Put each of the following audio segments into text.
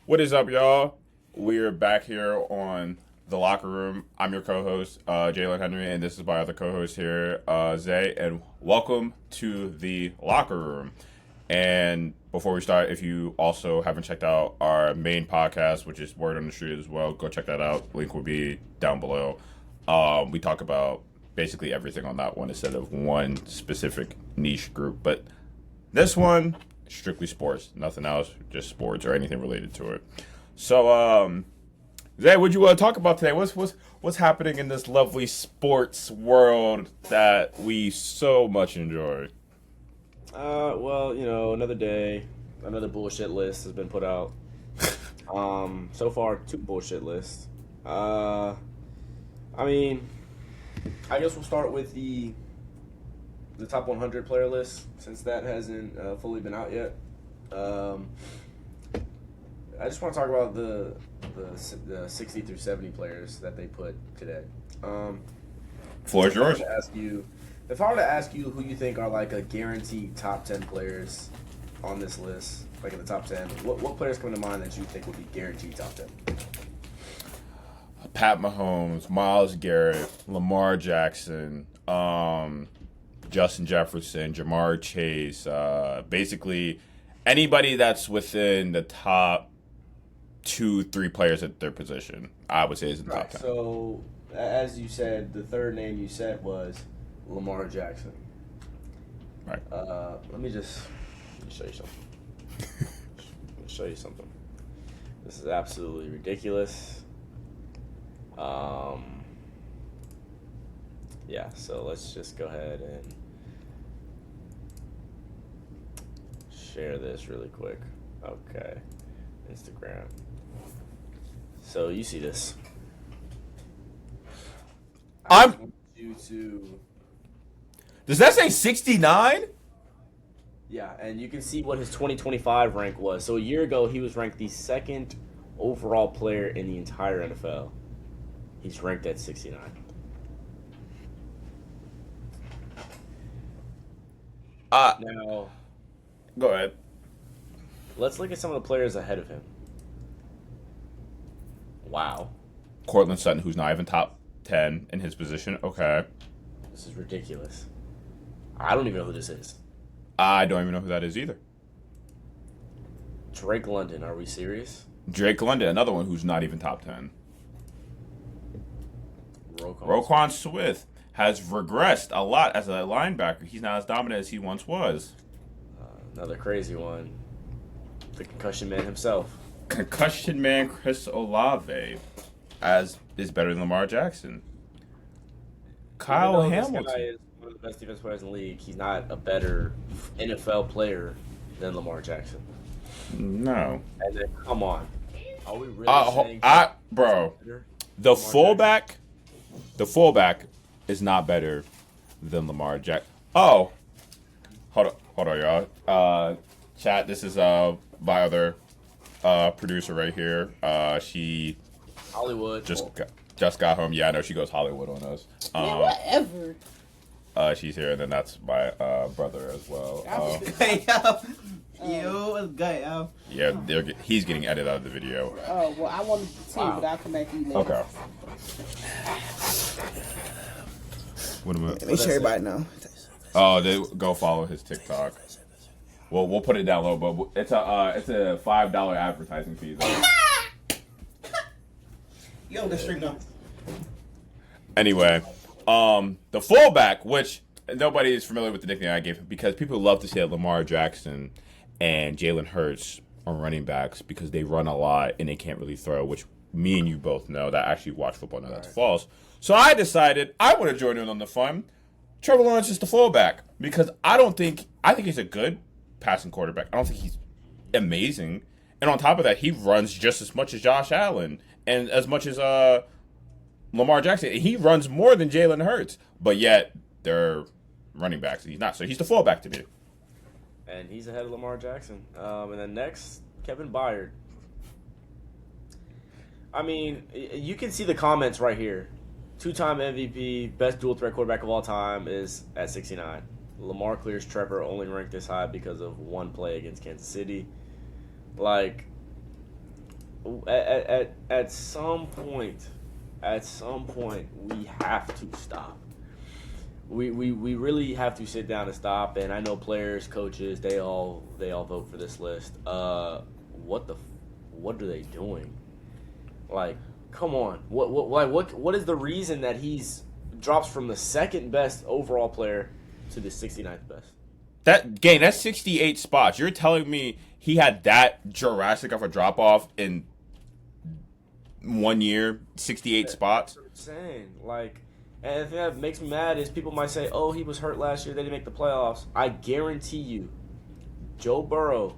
What is up, y'all? We're back here on the locker room. I'm your co-host, Jalen Henry, and this is my other co-host here, Zay. And welcome to the locker room. And before we start, if you also haven't checked out our main podcast, which is Word on the Street as well, go check that out. Link will be down below. We talk about basically everything on that one instead of one specific niche group. But this one, strictly sports, nothing else, just sports or anything related to it. So, Zay, what you want to talk about today? What's happening in this lovely sports world that we so much enjoy? Another day, another bullshit list has been put out. So far, two bullshit lists. I mean, I guess we'll start with the top 100 player list since that hasn't fully been out yet. I just want to talk about the 60 through 70 players that they put today. Floor is If I were yours. to ask you, if I were to ask you who you think are like a guaranteed top 10 players on this list, like in the top 10, what players come to mind that you think would be guaranteed top 10? Pat Mahomes, Miles Garrett, Lamar Jackson, Justin Jefferson, Jamar Chase, basically anybody that's within the top two, three players at their position, I would say is in the top Right. 10. So, as you said, the third name you said was Lamar Jackson. Right. Let me show you something. Let me show you something. This is absolutely ridiculous. Um, yeah, so let's just go ahead and share this really quick. Okay, Instagram. So you see this. I I'm. just want you to, Does that say 69? yeah, and you can see what his 2025 rank was. So a year ago, he was ranked the second overall player in the entire NFL. He's ranked at 69. Uh, Now, Go ahead. let's look at some of the players ahead of him. Wow, Cortland Sutton, who's not even top 10 in his position. Okay. this is ridiculous. I don't even know who this is. I don't even know who that is either. Drake London, are we serious? Drake London, another one who's not even top 10. Roquan. Roquan Smith has regressed a lot as a linebacker. He's not as dominant as he once was. Another crazy one. The concussion man himself. Concussion man Chris Olave as is better than Lamar Jackson. Kyle Even though this guy Hamilton. is one of the best defensive players in the league, he's not a better NFL player than Lamar Jackson. No. And then, come on. Are we really saying Bro, better? the Lamar fullback, the fullback is not better than Lamar Jack. Oh, hold on, y'all. Chat. This is my other producer right here. She Hollywood. just got home. Yeah, I know she goes Hollywood on us. Yeah, whatever. She's here, and then that's my brother as well. Hey, yo. Yo, what's good, yo? Yeah, he's getting edited out of the video. Oh, well, I wanted to tell you, but I'll come back to you later. Okay. What am I? Make sure everybody know. Oh, they go follow his TikTok. Well, we'll put it down low, but it's a $5 advertising fee though. Yo, the stream now. Anyway, the fullback, which nobody is familiar with the nickname I gave him because people love to say that Lamar Jackson and Jalen Hurts are running backs because they run a lot and they can't really throw, which me and you both know that actually watch football know that's false. So I decided I want to join in on the fun. Trevor Lawrence is the fullback because I think he's a good passing quarterback. I don't think he's amazing. And on top of that, he runs just as much as Josh Allen and as much as Lamar Jackson. He runs more than Jalen Hurts, but yet they're running backs. He's not. So he's the fullback to me. And he's ahead of Lamar Jackson. And then next, Kevin Byard. I mean, you can see the comments right here. Two-time MVP, best dual threat quarterback of all time is at 69. Lamar clears Trevor, only ranked this high because of one play against Kansas City. Like, at some point, we have to stop. We really have to sit down and stop. And I know players, coaches, they all vote for this list. What are they doing? Like, come on. What is the reason that he's drops from the second best overall player to the 69th best? That's 68 spots. You're telling me he had that Jurassic of a drop off in 1 year, 68 spots? That's what I'm saying. Like, and the thing that makes me mad is people might say, "Oh, he was hurt last year. They didn't make the playoffs." I guarantee you, Joe Burrow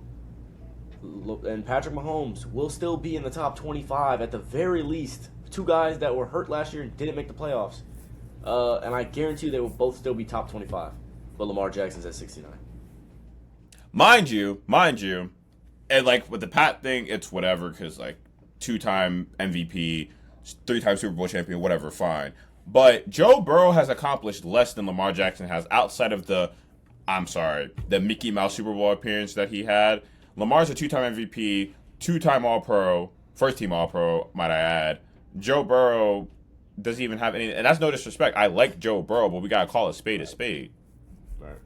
and Patrick Mahomes will still be in the top 25 at the very least. Two guys that were hurt last year and didn't make the playoffs. And I guarantee you they will both still be top 25. But Lamar Jackson's at 69. Mind you, and like with the Pat thing, it's whatever because like 2-time MVP, 3-time Super Bowl champion, whatever, fine. But Joe Burrow has accomplished less than Lamar Jackson has outside of the Mickey Mouse Super Bowl appearance that he had. Lamar's a 2-time MVP, 2-time All-Pro, first-team All-Pro, might I add. Joe Burrow doesn't even have any, and that's no disrespect. I like Joe Burrow, but we gotta call a spade a spade. Right.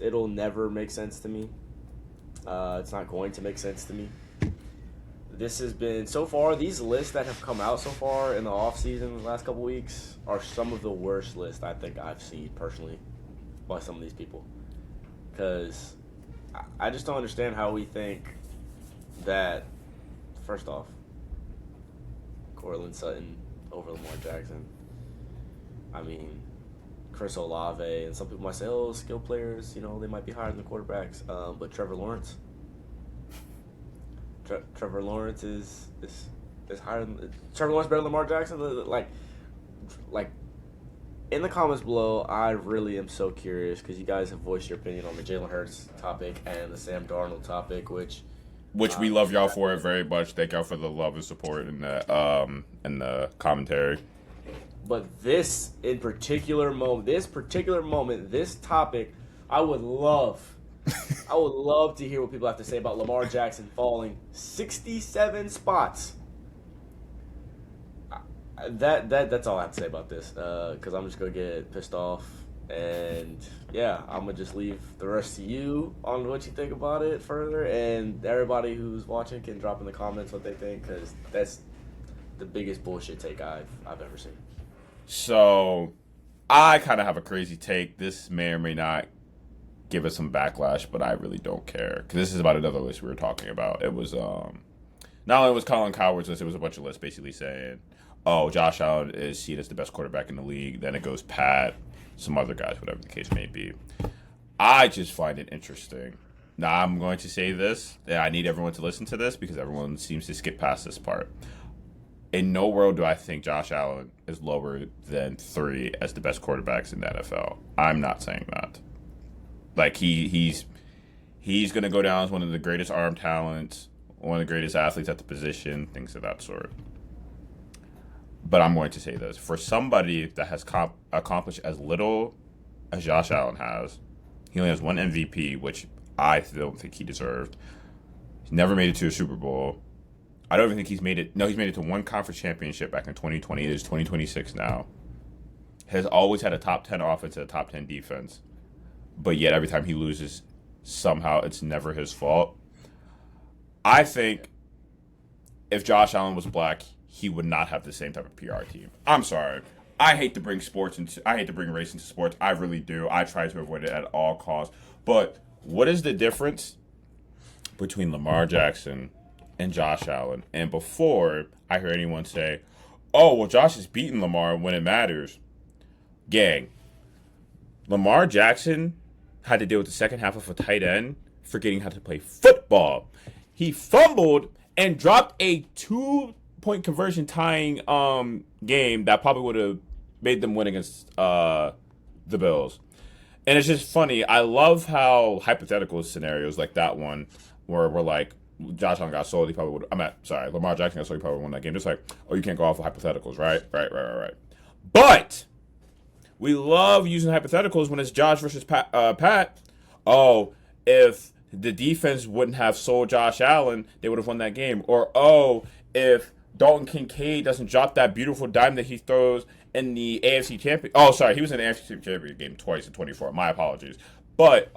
It'll never make sense to me. It's not going to make sense to me. This has been, so far, these lists that have come out so far in the offseason the last couple weeks are some of the worst lists I think I've seen personally by some of these people. Because I just don't understand how we think that, first off, Courtland Sutton over Lamar Jackson. I mean, Chris Olave, and some people might say, "Oh, skill players, they might be higher than the quarterbacks." But Trevor Lawrence, Trevor Lawrence is higher than Trevor Lawrence better than Lamar Jackson. Like, in the comments below, I really am so curious because you guys have voiced your opinion on the Jalen Hurts topic and the Sam Darnold topic, which we love y'all for it very much. Thank y'all for the love and support and the commentary. But this particular moment, this topic, I would love to hear what people have to say about Lamar Jackson falling 67 spots. That's all I have to say about this, because I'm just gonna get pissed off, and yeah, I'm gonna just leave the rest to you on what you think about it further, and everybody who's watching can drop in the comments what they think, because that's the biggest bullshit take I've ever seen. So, I kind of have a crazy take. This may or may not give us some backlash, but I really don't care. Because this is about another list we were talking about. It was, not only was Colin Cowherd's list, it was a bunch of lists basically saying, oh, Josh Allen is seen as the best quarterback in the league. Then it goes Pat, some other guys, whatever the case may be. I just find it interesting. Now, I'm going to say this, and I need everyone to listen to this because everyone seems to skip past this part. In no world do I think Josh Allen is lower than 3 as the best quarterbacks in the NFL. I'm not saying that. Like, he's going to go down as one of the greatest arm talents, one of the greatest athletes at the position, things of that sort. But I'm going to say this. For somebody that has accomplished as little as Josh Allen has, he only has 1 MVP, which I don't think he deserved. He's never made it to a Super Bowl. I don't even think he's made it. No, he's made it to 1 conference championship back in 2020. It is 2026 now. Has always had a top 10 offense and a top 10 defense. But yet every time he loses, somehow it's never his fault. I think if Josh Allen was black, he would not have the same type of PR team. I'm sorry. I hate to bring race into sports. I really do. I try to avoid it at all costs. But what is the difference between Lamar Jackson and Josh Allen? And before I hear anyone say, oh, well, Josh is beating Lamar when it matters. Gang, Lamar Jackson had to deal with the second half of a tight end forgetting how to play football. He fumbled and dropped a 2-point conversion tying game that probably would have made them win against the Bills. And it's just funny. I love how hypothetical scenarios like that one where we're like, Josh Allen got sold, he probably would. Lamar Jackson got sold, he probably won that game. Just like, oh, you can't go off of hypotheticals, right? Right. But we love using hypotheticals when it's Josh versus Pat. Oh, if the defense wouldn't have sold Josh Allen, they would have won that game. Or, oh, if Dalton Kincaid doesn't drop that beautiful dime that he throws in the AFC Champion. Oh, sorry, he was in the AFC Championship game twice in 24. My apologies. But,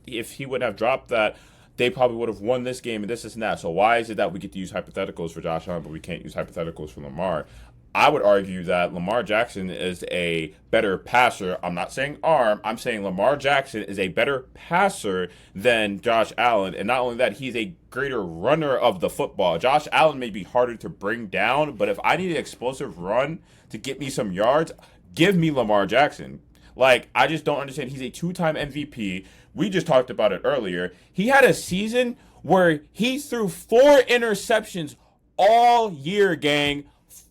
if he wouldn't have dropped that, they probably would have won this game and this and that. So why is it that we get to use hypotheticals for Josh Allen, but we can't use hypotheticals for Lamar? I would argue that Lamar Jackson is a better passer. I'm not saying arm. I'm saying Lamar Jackson is a better passer than Josh Allen. And not only that, he's a greater runner of the football. Josh Allen may be harder to bring down, but if I need an explosive run to get me some yards, give me Lamar Jackson. Like, I just don't understand. He's a 2-time MVP. We just talked about it earlier. He had a season where he threw 4 interceptions all year, gang.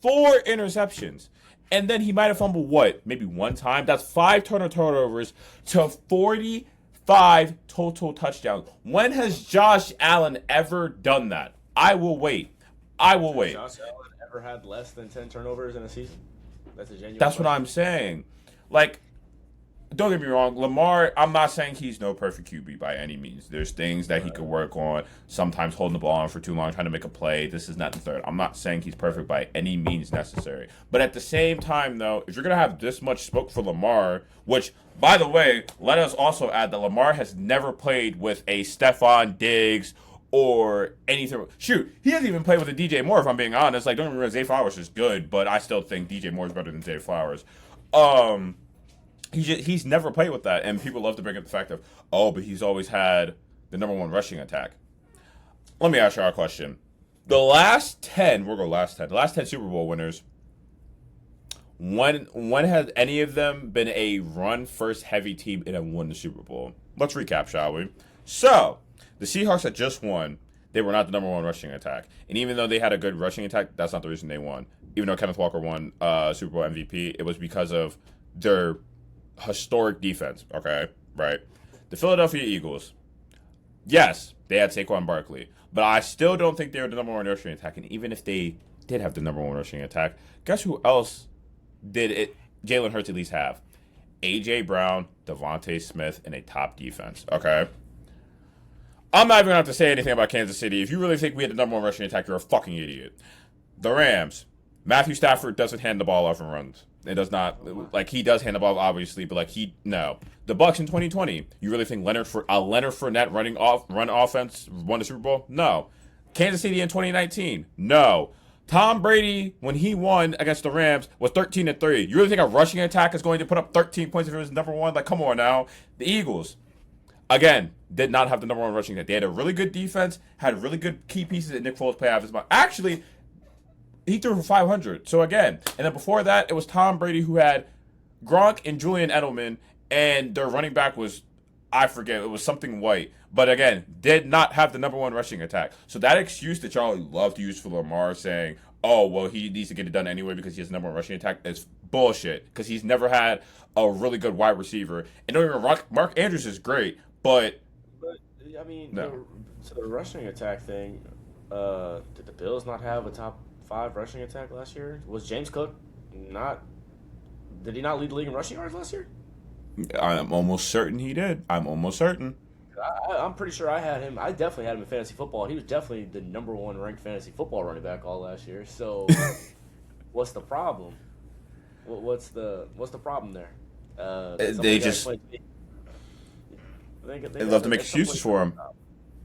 4 interceptions. And then he might have fumbled, maybe one time? That's 5 turnovers to 45 total touchdowns. When has Josh Allen ever done that? I will wait. Has Josh Allen ever had less than 10 turnovers in a season? That's a genuine That's question. what I'm saying. Like, don't get me wrong, Lamar, I'm not saying he's no perfect QB by any means. There's things that he could work on, sometimes holding the ball on for too long, trying to make a play. This is not the third. I'm not saying he's perfect by any means necessary. But at the same time, though, if you're going to have this much smoke for Lamar, which, by the way, let us also add that Lamar has never played with a Stephon Diggs or anything. Shoot, he hasn't even played with a DJ Moore, if I'm being honest. Like, don't get me wrong, Zay Flowers is good, but I still think DJ Moore is better than Zay Flowers. He's never played with that, and people love to bring up the fact of, but he's always had the number 1 rushing attack. Let me ask you a question. The last 10 Super Bowl winners, when has any of them been a run-first heavy team and have won the Super Bowl? Let's recap, shall we? So, the Seahawks that just won, they were not the number 1 rushing attack. And even though they had a good rushing attack, that's not the reason they won. Even though Kenneth Walker won Super Bowl MVP, it was because of their historic defense, okay? Right? The Philadelphia Eagles, yes, they had Saquon Barkley, but I still don't think they were the number 1 rushing attack. And even if they did have the number 1 rushing attack, guess who else did it? Jalen Hurts at least have A.J. Brown, Devontae Smith, and a top defense, okay? I'm not even going to have to say anything about Kansas City. If you really think we had the number 1 rushing attack, you're a fucking idiot. The Rams, Matthew Stafford doesn't hand the ball off and runs. It does not, like, he does hand the ball, obviously, but, like, no. The Bucs in 2020, you really think Leonard Fournette run offense won the Super Bowl? No. Kansas City in 2019? No. Tom Brady, when he won against the Rams, was 13-3. You really think a rushing attack is going to put up 13 points if it was number 1? Like, come on now. The Eagles, again, did not have the number 1 rushing attack. They had a really good defense, had really good key pieces that Nick Foles played out of his mind. Actually, he threw for 500. So again, and then before that, it was Tom Brady who had Gronk and Julian Edelman, and their running back was, I forget, it was something white. But again, did not have the number 1 rushing attack. So that excuse that y'all love to use for Lamar saying, he needs to get it done anyway because he has the number 1 rushing attack, is bullshit. Because he's never had a really good wide receiver. And don't even Mark Andrews is great, but I mean, no. The rushing attack thing, did the Bills not have a top 5 rushing attack last year? Was James Cook did he not lead the league in rushing yards last year? I'm almost certain he did. I'm I'm pretty sure I had him. I definitely had him in fantasy football. He was definitely the number 1 ranked fantasy football running back all last year. So, what's the problem? What's the problem there? They love to make excuses for him.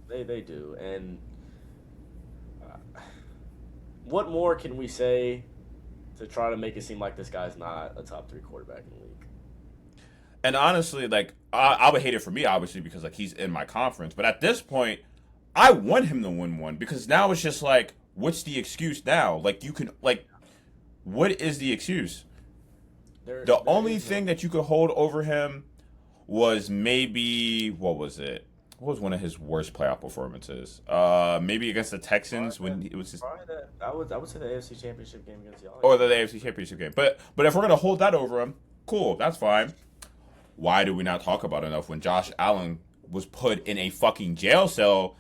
They do. And what more can we say to try to make it seem like this guy's not a top 3 quarterback in the league? And honestly, like, I would hate it for me, obviously, because, like, he's in my conference. But at this point, I want him to win one because now it's just like, what's the excuse now? Like, you can, like, what is the excuse? The only thing that you could hold over him was maybe, what was it? What was one of his worst playoff performances? Maybe against the Texans when it was just. I would say the AFC Championship game against y'all. Or the AFC Championship game. But if we're gonna hold that over him, cool, that's fine. Why do we not talk about it enough when Josh Allen was put in a fucking jail cell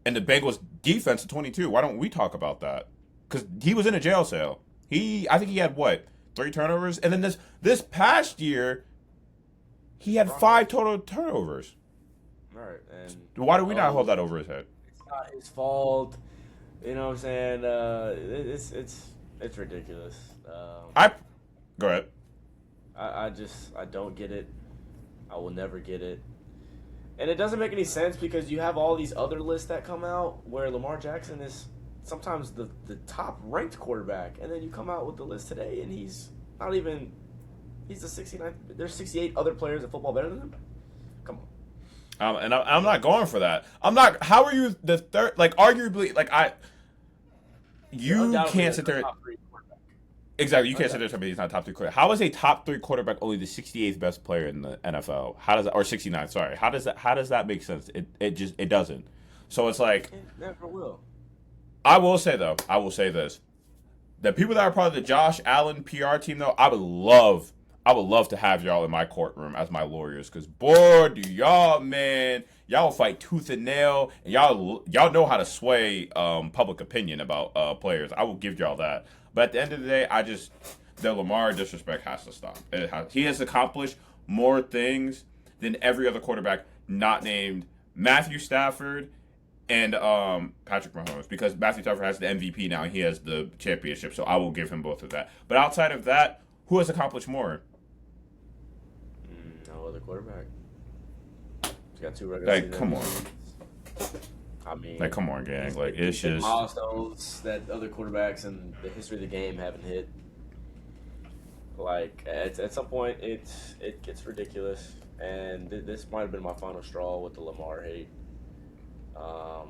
and the Bengals defense in 22? Why don't we talk about that? Because he was in a jail cell. I think he had 3 turnovers, and then this past year, he had 5 total turnovers. Right. right. And Why do we not hold that over his head? it's not his fault. You know what I'm saying? It's ridiculous. Go ahead. I don't get it. I will never get it. And it doesn't make any sense because you have all these other lists that come out where Lamar Jackson is sometimes the top ranked quarterback, and then you come out with the list today and he's not even. He's the 69th. There's 68 other players in football better than him. Come on. And I'm not going for that. I'm not. How are you the third? Like, arguably, like you can't sit there. Exactly, you can't sit there and tell me he's not top 3 quarterback. How is a top 3 quarterback only the 68th best player in the NFL? How does that, or 69? Sorry, how does that make sense? It doesn't. So it's like It never will. I will say this: the people that are part of the Josh Allen PR team, though, I would love to have y'all in my courtroom as my lawyers, because boy, do y'all fight tooth and nail, and y'all know how to sway public opinion about players. I will give y'all that. But at the end of the day, the Lamar disrespect has to stop. He has accomplished more things than every other quarterback not named Matthew Stafford and Patrick Mahomes, because Matthew Stafford has the MVP now. He has the championship, so I will give him both of that. But outside of that, who has accomplished more? No other quarterback. He's got 2 regular season. Come on. I mean, Come on, gang. Like, it's just milestones that other quarterbacks in the history of the game haven't hit. Like, at some point, it gets ridiculous, and this might have been my final straw with the Lamar hate. I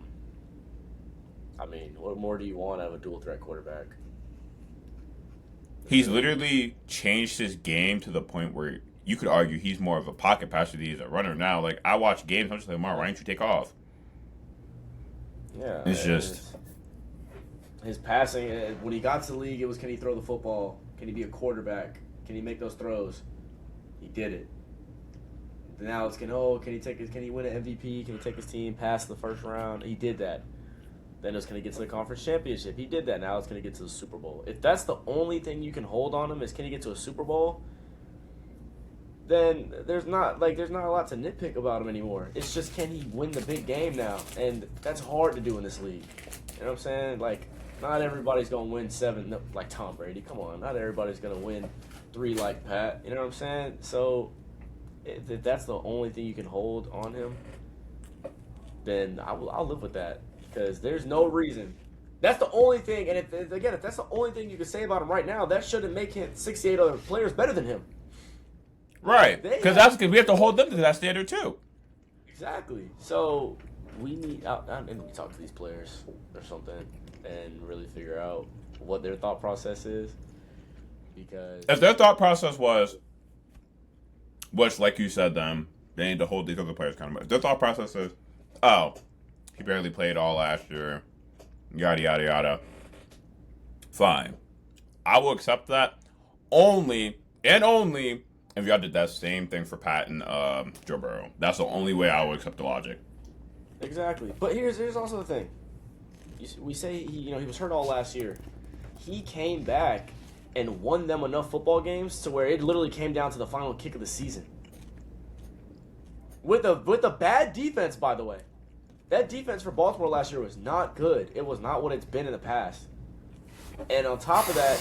mean, what more do you want out of a dual threat quarterback? He's literally changed his game to the point where you could argue he's more of a pocket passer than he's a runner now. Like, I watch games, I'm just like, Lamar, why don't you take off? Yeah, it's just his passing. When he got to the league, it was, can he throw the football? Can he be a quarterback? Can he make those throws? He did it. Now it's can he win an MVP? Can he take his team past the first round? He did that. Then it's going to get to the conference championship. He did that. Now it's going to get to the Super Bowl. If that's the only thing you can hold on him is can he get to a Super Bowl, then there's not a lot to nitpick about him anymore. It's just, can he win the big game now? And that's hard to do in this league. You know what I'm saying? Like, not everybody's going to win 7 like Tom Brady. Come on. Not everybody's going to win 3 like Pat. You know what I'm saying? So if that's the only thing you can hold on him, then I'll live with that, because there's no reason. That's the only thing. And if that's the only thing you can say about him right now, that shouldn't make him 68 other players better than him. right, because we have to hold them to that standard too. Exactly. So we need I need to talk to these players or something and really figure out what their thought process is, because If their thought process was, which, like you said, they need to hold these other players accountable. If their thought process is, oh, he barely played all last year, yada yada yada, fine, I will accept that only if y'all did that same thing for Pat and Joe Burrow. That's the only way I would accept the logic. exactly. But here's also the thing. We say he was hurt all last year. He came back and won them enough football games to where it literally came down to the final kick of the season. With a bad defense, by the way. That defense for Baltimore last year was not good. It was not what it's been in the past. And on top of that,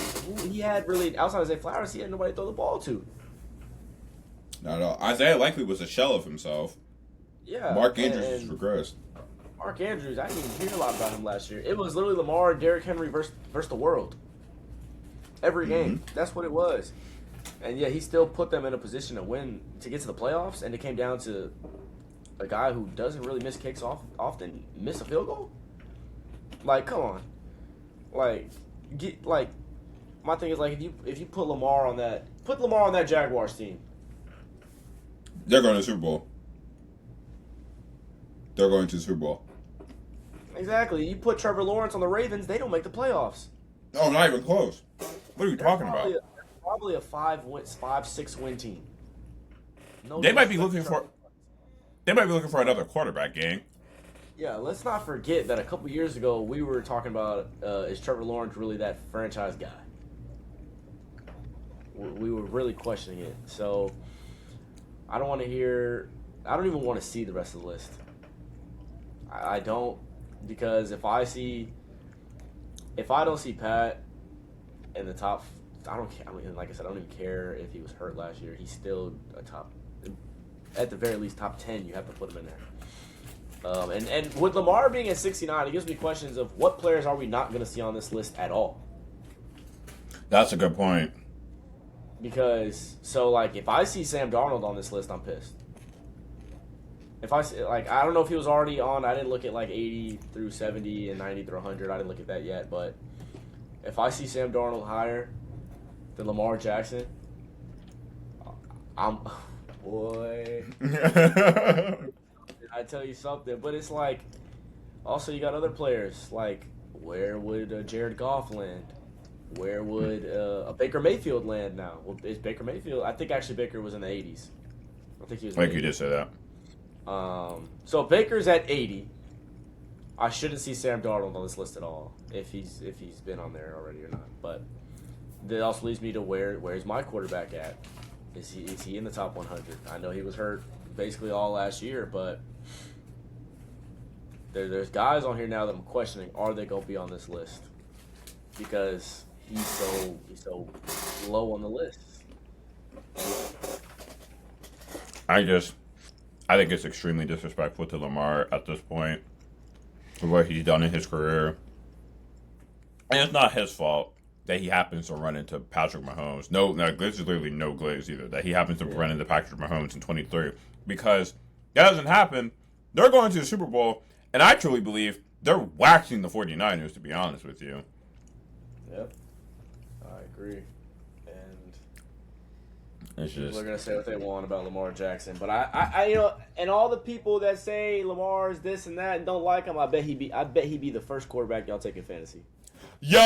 he had really, outside of Zay Flowers, he had nobody to throw the ball to. Not at all. Isaiah likely was a shell of himself. Yeah. Mark Andrews has regressed. Mark Andrews, I didn't even hear a lot about him last year. It was literally Lamar and Derrick Henry versus the world. Every game. That's what it was. And yeah, he still put them in a position to win, to get to the playoffs, and it came down to a guy who doesn't really miss kicks often miss a field goal. Like, come on. My thing is, like, if you put Lamar on that Jaguars team. They're going to the Super Bowl. They're going to the Super Bowl. Exactly. You put Trevor Lawrence on the Ravens, they don't make the playoffs. Oh, not even close. What are you talking about? Probably a 5-6 win team. They might be looking for another quarterback, gang. Yeah, let's not forget that a couple years ago we were talking about is Trevor Lawrence really that franchise guy? We were really questioning it. So I don't want to hear I don't even want to see the rest of the list. I don't, because if I don't see Pat in the top, I don't care. I mean, like I said, I don't even care if he was hurt last year. He's still a top, at the very least, top 10. You have to put him in there. And with Lamar being at 69, it gives me questions of what players are we not going to see on this list at all? That's a good point. Because, so, like, if I see Sam Darnold on this list, I'm pissed. If I see, like, I don't know if he was already on. I didn't look at, like, 80 through 70 and 90 through 100. I didn't look at that yet. But if I see Sam Darnold higher than Lamar Jackson, I'm, boy. I tell you something, but it's like, also you got other players, like, where would Jared Goff land? Where would a Baker Mayfield land now? Well, is Baker Mayfield? I think actually Baker was in the 80s. I think he was. Like you did say that. So Baker's at 80. I shouldn't see Sam Darnold on this list at all if he's been on there already or not. But that also leads me to where's my quarterback at? Is he in the top 100? I know he was hurt basically all last year, but there's guys on here now that I'm questioning, are they going to be on this list? Because he's so low on the list. I think it's extremely disrespectful to Lamar at this point for what he's done in his career. And it's not his fault that he happens to run into Patrick Mahomes. No, this is literally no glaze either. That he happens to run into Patrick Mahomes in 23. Because that doesn't happen. They're going to the Super Bowl, and I truly believe they're waxing the 49ers, to be honest with you. Yep. I agree. And It's just... they're going to say what they want about Lamar Jackson. But I you know, and all the people that say Lamar is this and that and don't like him, I bet he'd be the first quarterback y'all take in fantasy. Yo!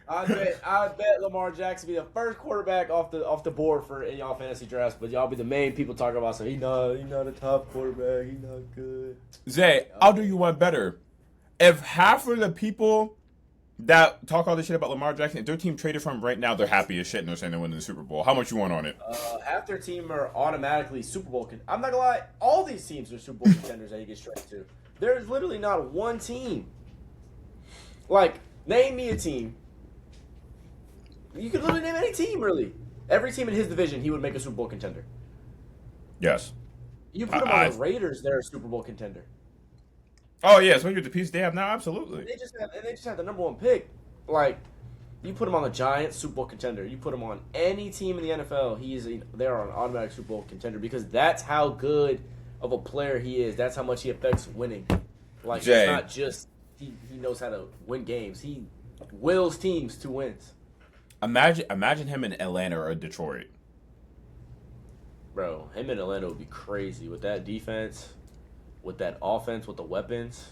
I bet Lamar Jackson be the first quarterback off the board for in y'all fantasy drafts, but y'all be the main people talking about. So he not a top quarterback. He not good. Zay, I'll do you one better. If half of the people that talk all this shit about Lamar Jackson, if their team traded from him right now, they're happy as shit and they're saying they're winning the Super Bowl. How much you want on it? Half their team are automatically Super Bowl. I'm not gonna lie. All these teams are Super Bowl contenders that he gets traded to. There's literally not one team. Like, name me a team. You could literally name any team, really. Every team in his division, he would make a Super Bowl contender. Yes. You put him on the Raiders, they're a Super Bowl contender. Oh, yeah, especially with the piece they have now, absolutely. They just have the number one pick. Like, you put him on the Giants, Super Bowl contender. You put him on any team in the NFL, they're an automatic Super Bowl contender because that's how good of a player he is. That's how much he affects winning. Like, Jay. It's not just he knows how to win games. He wills teams to wins. Imagine him in Atlanta or Detroit. Bro, him in Atlanta would be crazy with that defense, with that offense, with the weapons.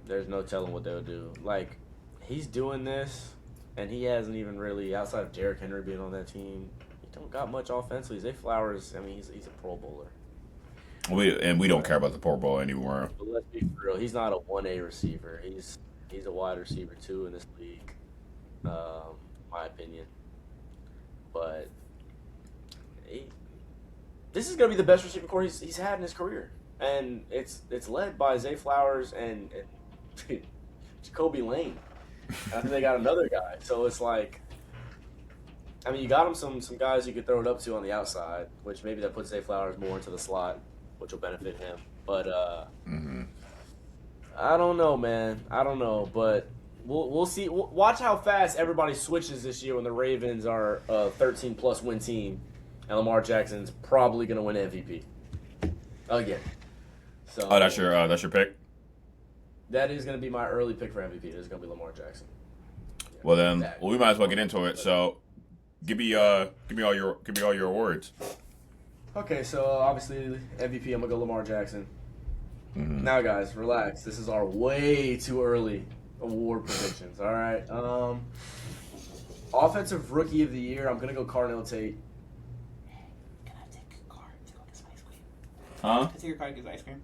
There's no telling what they'll do. Like, he's doing this, and he hasn't even really, outside of Derrick Henry being on that team, he don't got much offensively. Zay Flowers, I mean, he's a Pro Bowler. We don't care about the Pro Bowl anymore. But let's be real, he's not a 1A receiver. He's a wide receiver too in this league, my opinion. But this is gonna be the best receiving core he's had in his career, and it's led by Zay Flowers and Jacoby Lane. I think they got another guy, so it's like, I mean, you got him some guys you could throw it up to on the outside, which maybe that puts Zay Flowers more into the slot, which will benefit him. But I don't know, man. I don't know, but we'll see. Watch how fast everybody switches this year when the Ravens are a 13-plus win team, and Lamar Jackson's probably going to win MVP again. So That's your pick. That is going to be my early pick for MVP. It is going to be Lamar Jackson. Yeah, Well then, we might as well get into it. So, give me all your awards. Okay, so obviously MVP, I'm gonna go Lamar Jackson. Now, guys, relax. This is our way too early award predictions. All right. Offensive Rookie of the Year, I'm gonna go Carnell Tate. Can I take your car to go get some ice cream? Huh? Can I take your car to get some ice cream?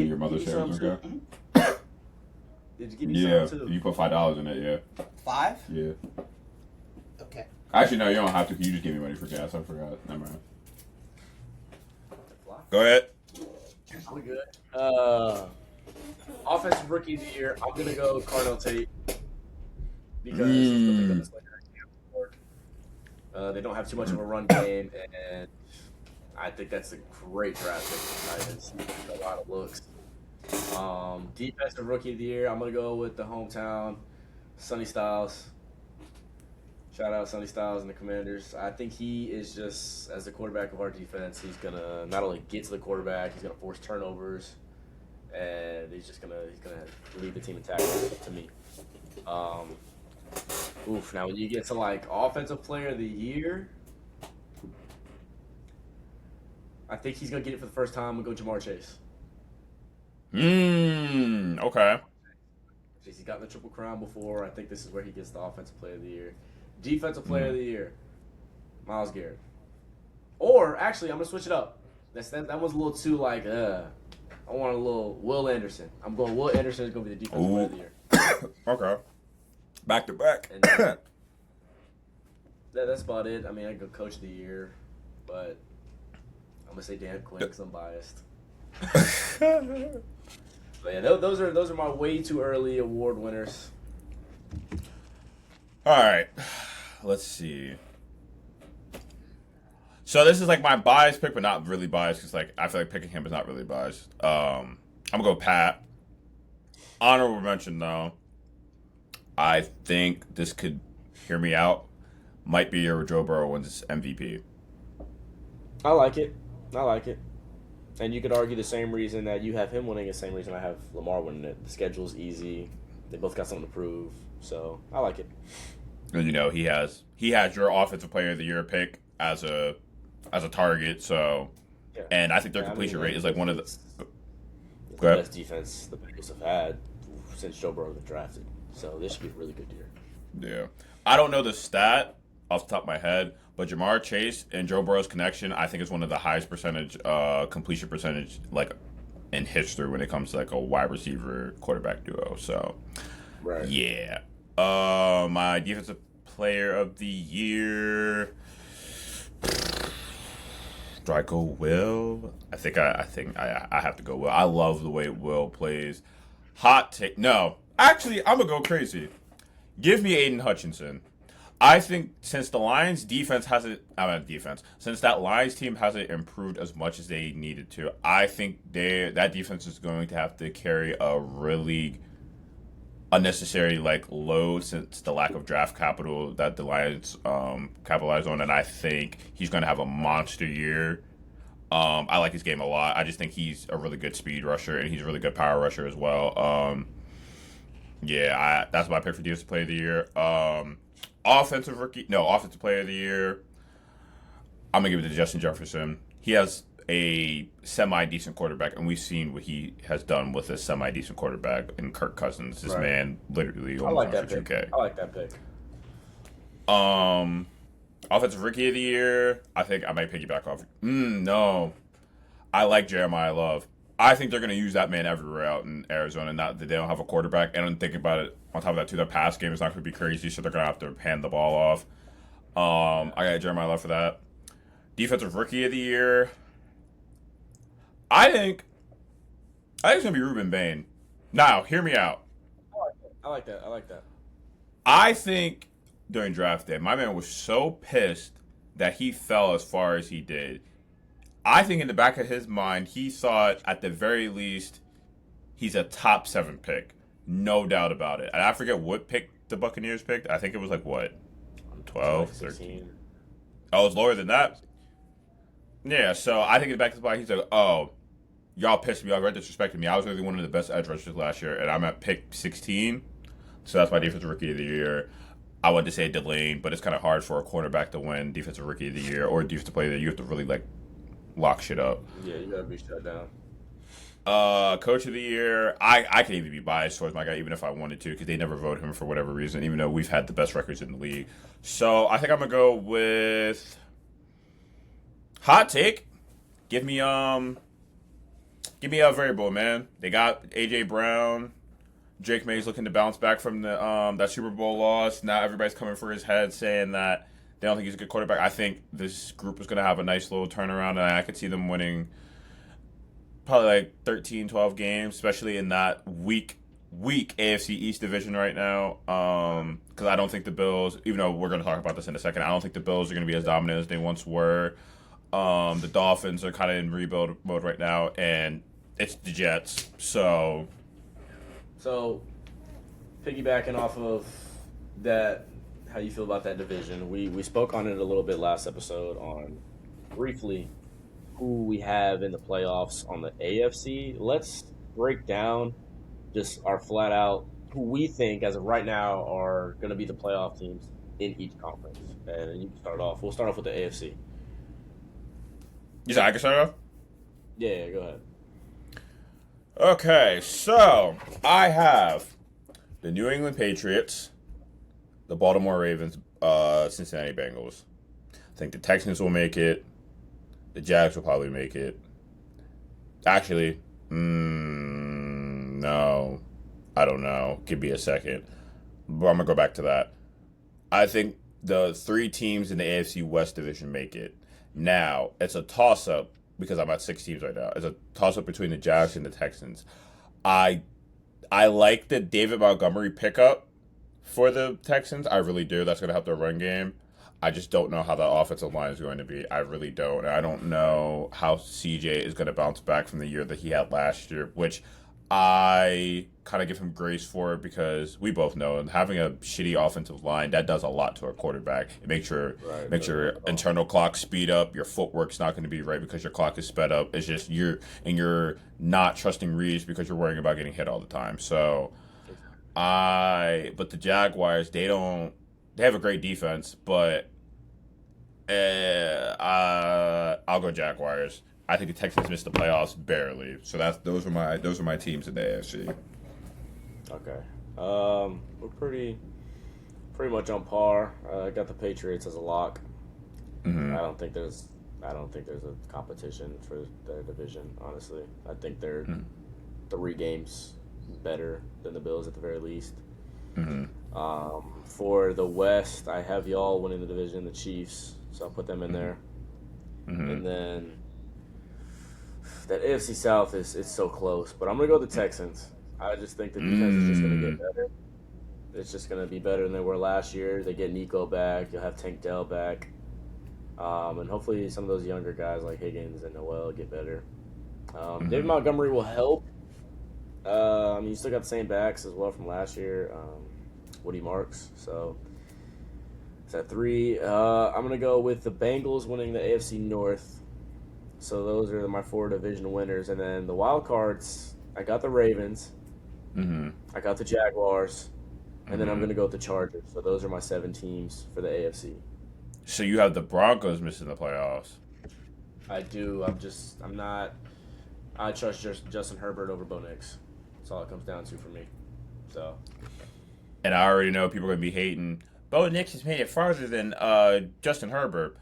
Your mother shares some okay. too? Did you give me Yeah, some too? you put $5 in it. Yeah. 5? Yeah. Okay. Actually, no, you don't have to. You just give me money for gas. I forgot. Never mind. Go ahead. I'm good. Offensive rookie of the year, I'm gonna go Cardell Tate because he's the pick on this they don't have too much of a run game, and I think that's a great draft pick for Titans. A lot of looks. Defensive rookie of the year, I'm gonna go with the hometown, Sonny Styles. Shout out Sonny Styles and the Commanders. I think he is just, as the quarterback of our defense, he's gonna not only get to the quarterback, he's gonna force turnovers, and he's gonna lead the team in tackles. To me, Now when you get to like offensive player of the year, I think he's gonna get it for the first time. I'm gonna go Jamar Chase. Okay. He's gotten the Triple Crown before. I think this is where he gets the offensive player of the year. Defensive player of the year, Myles Garrett. Or actually, I'm gonna switch it up. That one's a little too like. I want a little Will Anderson. I'm going Will Anderson is gonna be the defensive player of the year. Okay. Back to back. And that's about it. I mean, I go coach of the year, but I'm gonna say Dan Quinn because I'm biased. But yeah, those are my way too early award winners. All right. Let's see. So this is like my biased pick, but not really biased because like I feel like picking him is not really biased. I'm gonna go Pat. Honorable mention though. I think this could hear me out. Might be your Joe Burrow wins MVP. I like it. And you could argue the same reason that you have him winning, the same reason I have Lamar winning it. The schedule's easy. They both got something to prove. So I like it. And you know, he has your offensive player of the year pick as a target, so Yeah. and I think their completion rate is like one of the the best defense the Bengals have had since Joe Burrow was drafted. So this should be a really good year. Yeah. I don't know the stat off the top of my head, but Jamar Chase and Joe Burrow's connection, I think, is one of the highest percentage completion percentage like in history when it comes to like a wide receiver quarterback duo. So Right. yeah. My defensive player of the year. Do I go Will? I think I have to go Will. I love the way Will plays. Hot take. No. Actually, I'm going to go crazy. Give me Aiden Hutchinson. I think since the Lions defense hasn't, since that Lions team hasn't improved as much as they needed to, I think that defense is going to have to carry a really unnecessary like load since the lack of draft capital that the Lions capitalized on, and I think he's going to have a monster year. I like his game a lot. I just think he's a really good speed rusher and he's a really good power rusher as well. That's my pick for defensive player of the year. Offensive player of the year. I'm gonna give it to Justin Jefferson. He has a semi-decent quarterback, and we've seen what he has done with a semi-decent quarterback in Kirk Cousins. This man literally almost went for 2K. I like that pick. Offensive rookie of the year, I think I might piggyback off. No. I like Jeremiah Love. I think they're going to use that man everywhere out in Arizona, not that they don't have a quarterback. And I'm thinking about it, on top of that, too, their pass game is not going to be crazy, so they're going to have to hand the ball off. I got Jeremiah Love for that. Defensive rookie of the year, I think it's going to be Ruben Bain. Now, hear me out. I like that. I think during draft day, my man was so pissed that he fell as far as he did. I think in the back of his mind, he thought at the very least he's a top 7 pick. No doubt about it. And I forget what pick the Buccaneers picked. I think it was like, what, 12, 13? Oh, it's lower than that? Yeah, so I think in the back of his mind, he's like, oh, y'all pissed me off, y'all disrespected me. I was really one of the best edge rushers last year, and I'm at pick 16. So that's my defensive rookie of the year. I wanted to say Delane, but it's kind of hard for a quarterback to win defensive rookie of the year or defensive player of the year. You have to really, like, lock shit up. Yeah, you got to be shut down. Coach of the year, I can even be biased towards my guy, even if I wanted to, because they never voted him for whatever reason, even though we've had the best records in the league. So I think I'm going to go with hot take. Give me a variable, man. They got A.J. Brown. Drake May's looking to bounce back from the that Super Bowl loss. Now everybody's coming for his head, saying that They don't think he's a good quarterback. I think this group is going to have a nice little turnaround, and I could see them winning probably like 13, 12 games, especially in that weak AFC East division right now. Because I don't think the Bills, even though we're going to talk about this in a second, I don't think the Bills are going to be as dominant as they once were. The Dolphins are kind of in rebuild mode right now, and it's the Jets. So piggybacking off of that, how you feel about that division? We spoke on it a little bit last episode on briefly who we have in the playoffs on the AFC. Let's break down just our flat out who we think as of right now are going to be the playoff teams in each conference. And you can start off. We'll start off with the AFC. You said I can start off? Yeah, go ahead. Okay, so I have the New England Patriots, the Baltimore Ravens, Cincinnati Bengals. I think the Texans will make it. The Jags will probably make it. Actually, no. I don't know. Give me a second. But I'm going to go back to that. I think the 3 teams in the AFC West division make it. Now, it's a toss-up because I'm at 6 teams right now. It's a toss-up between the Jags and the Texans. I like the David Montgomery pickup for the Texans. I really do. That's going to help their run game. I just don't know how the offensive line is going to be. I really don't. I don't know how CJ is going to bounce back from the year that he had last year, which I kind of give him grace for because we both know having a shitty offensive line, that does a lot to a quarterback. It makes your internal clock speed up. Your footwork's not going to be right because your clock is sped up. It's just you're not trusting reads because you're worrying about getting hit all the time. So but the Jaguars, they have a great defense, but I'll go Jaguars. I think the Texans missed the playoffs barely. So those are my teams in the AFC. Okay. We're pretty much on par. I got the Patriots as a lock. Mm-hmm. I don't think there's a competition for their division, honestly. I think they're 3 games better than the Bills at the very least. Mm-hmm. For the West, I have y'all winning the division, the Chiefs, so I'll put them in there. Mm-hmm. And then that AFC South is so close, but I'm going to go with the Texans. I just think the defense is just going to get better. It's just going to be better than they were last year. They get Nico back. You'll have Tank Dell back. And hopefully some of those younger guys like Higgins and Noel get better. David Montgomery will help. You still got the same backs as well from last year. Woody Marks. So it's at 3. I'm going to go with the Bengals winning the AFC North. So those are my 4 division winners. And then the wild cards, I got the Ravens. Mm-hmm. I got the Jaguars. And then I'm going to go with the Chargers. So those are my 7 teams for the AFC. So you have the Broncos missing the playoffs. I do. I trust Justin Herbert over Bo Nix. That's all it comes down to for me. So. And I already know people are going to be hating. Bo Nix has made it farther than Justin Herbert.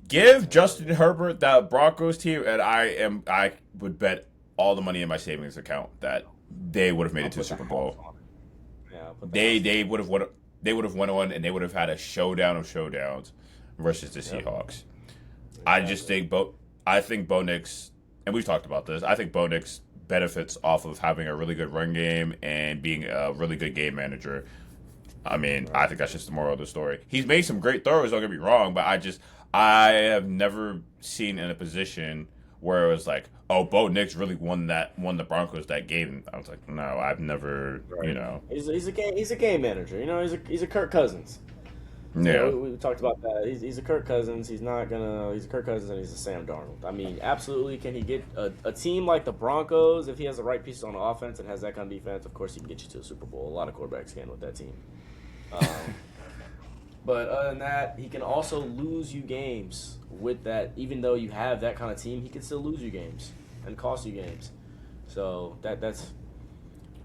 Give Justin Herbert that Broncos team, and I would bet all the money in my savings account that they would have made it to the Super Bowl. Yeah, they would have won. They would have won on, and they would have had a showdown of showdowns versus the Seahawks. Exactly. I think Bo Nix, and we've talked about this. I think Bo Nix benefits off of having a really good run game and being a really good game manager. I mean, I think that's just the moral of the story. He's made some great throws. Don't get me wrong, but I have never seen in a position where it was like, oh, Bo Nix really won the Broncos that game. I was like, no, I've never, He's a game manager. He's a Kirk Cousins. Yeah, we talked about that. He's a Kirk Cousins. He's a Kirk Cousins and he's a Sam Darnold. I mean, absolutely. Can he get a team like the Broncos if he has the right pieces on offense and has that kind of defense? Of course, he can get you to a Super Bowl. A lot of quarterbacks can with that team. But other than that, he can also lose you games with that. Even though you have that kind of team, he can still lose you games and cost you games. So that's